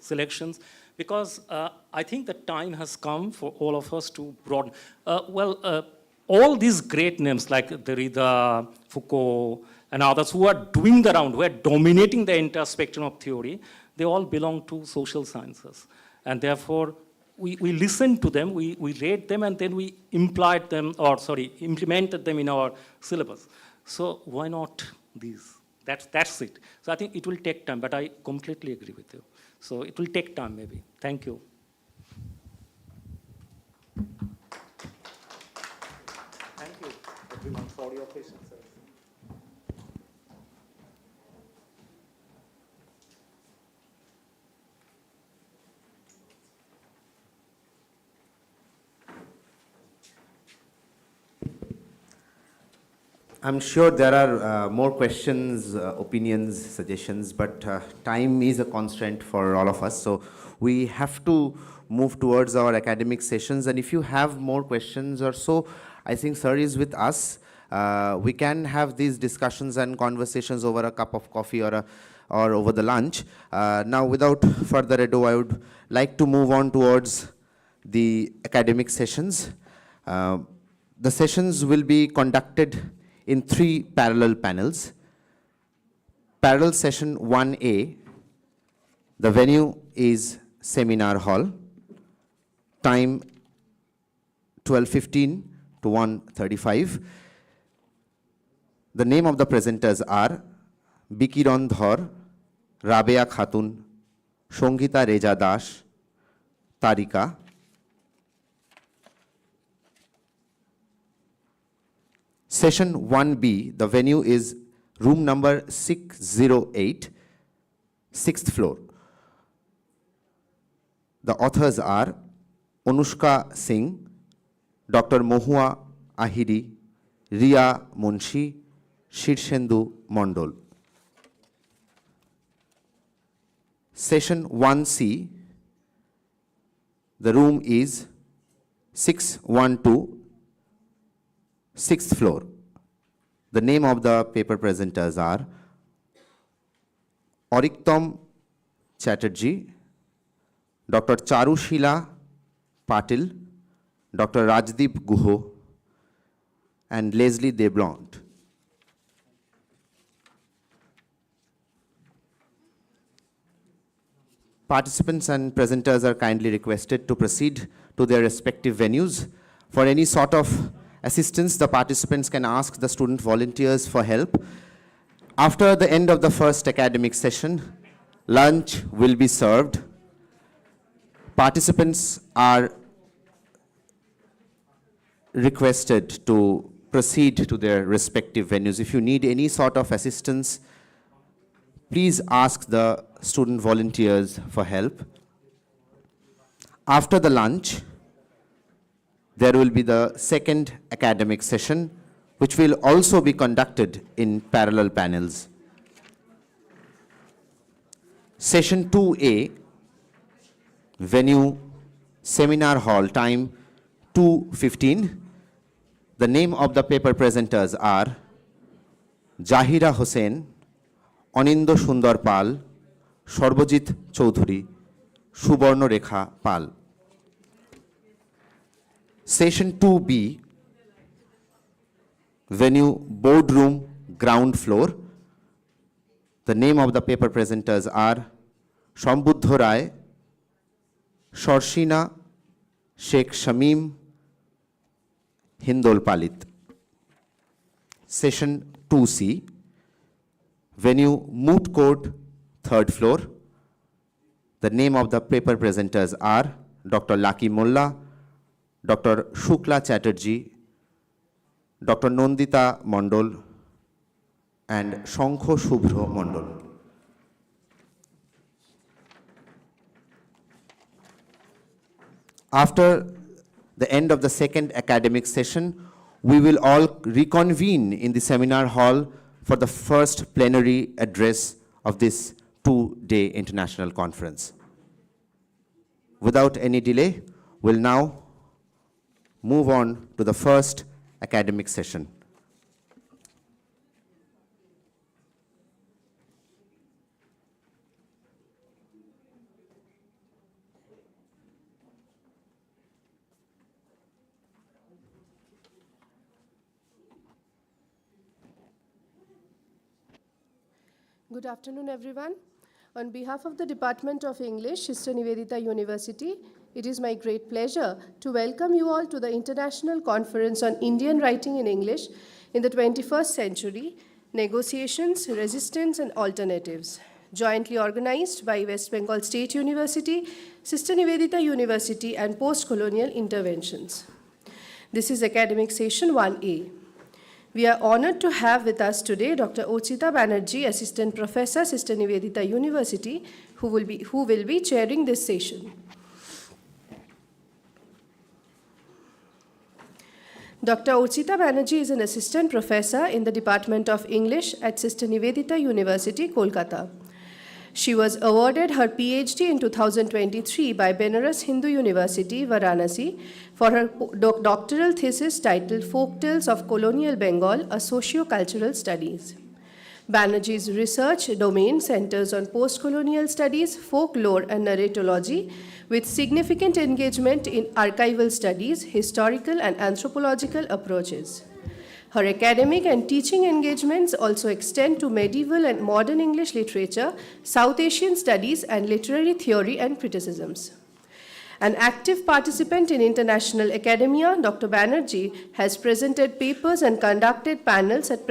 selections, because I think the time has come for all of us to broaden. All these great names like Derrida, Foucault, and others who are doing the round, who are dominating the entire spectrum of theory, they all belong to social sciences. And therefore, we listened to them, we read them, and then we implemented them in our syllabus. So why not these? That's it. So I think it will take time, but I completely agree with you. So it will take time, maybe. Thank you. Thank you, everyone, for your patience. I'm sure there are more questions, opinions, suggestions, but time is a constraint for all of us. So we have to move towards our academic sessions. And if you have more questions or so, I think sir is with us. We can have these discussions and conversations over a cup of coffee or over the lunch. Now, without further ado, I would like to move on towards the academic sessions. The sessions will be conducted in 3 parallel panels. Parallel session 1A, the venue is Seminar Hall, time 12:15 to 1:35. The name of the presenters are Bikiron Dhar, Rabea Khatun, Shongita Reja Das, Tarika. Session 1B, the venue is room number 608, 6th floor. The authors are Anushka Singh, Dr. Mohua Ahiri, Ria Munshi, Shirshendu Mondol. Session 1C, the room is 612, 6th floor. The name of the paper presenters are Auriktom Chatterjee, Dr. Charushila Patil, Dr. Rajdeep Guho, and Leslie Desblond. Participants and presenters are kindly requested to proceed to their respective venues. For any sort of assistance, the participants can ask the student volunteers for help. After the end of the first academic session, lunch will be served. Participants are requested to proceed to their respective venues. If you need any sort of assistance, please ask the student volunteers for help. After the lunch, there will be the second academic session, which will also be conducted in parallel panels. Session 2A, venue seminar hall, time 2:15. The name of the paper presenters are Jahira Hossain, Anindo Sundar Pal, Sharbojit Choudhury, Suborno Rekha Pal. Session 2B, venue boardroom, ground floor. The name of the paper presenters are Shambhuddha Rai, Sharshina Sheikh Shamim, Hindol Palit. Session 2C, venue moot court, third floor. The name of the paper presenters are Dr. Lucky Molla, Dr. Shukla Chatterjee, Dr. Nandita Mondol, and Shankho Shubhro Mondol. After the end of the second academic session, we will all reconvene in the seminar hall for the first plenary address of this two-day international conference. Without any delay, we'll now move on to the first academic session. Good afternoon, everyone. On behalf of the Department of English, Sister Nivedita University, it is my great pleasure to welcome you all to the International Conference on Indian Writing in English in the 21st Century, Negotiations, Resistance and Alternatives, jointly organized by West Bengal State University, Sister Nivedita University and Post-Colonial Interventions. This is Academic Session 1A. We are honored to have with us today Dr. Ochita Banerjee, Assistant Professor, Sister Nivedita University, who will be chairing this session. Dr. Ochita Banerjee is an Assistant Professor in the Department of English at Sister Nivedita University, Kolkata. She was awarded her PhD in 2023 by Benares Hindu University, Varanasi, for her doctoral thesis titled Folktales of Colonial Bengal, a Socio-Cultural Studies. Banerjee's research domain centers on post-colonial studies, folklore, and narratology, with significant engagement in archival studies, historical and anthropological approaches. Her academic and teaching engagements also extend to medieval and modern English literature, South Asian studies, and literary theory and criticisms. An active participant in international academia, Dr. Banerjee has presented papers and conducted panels at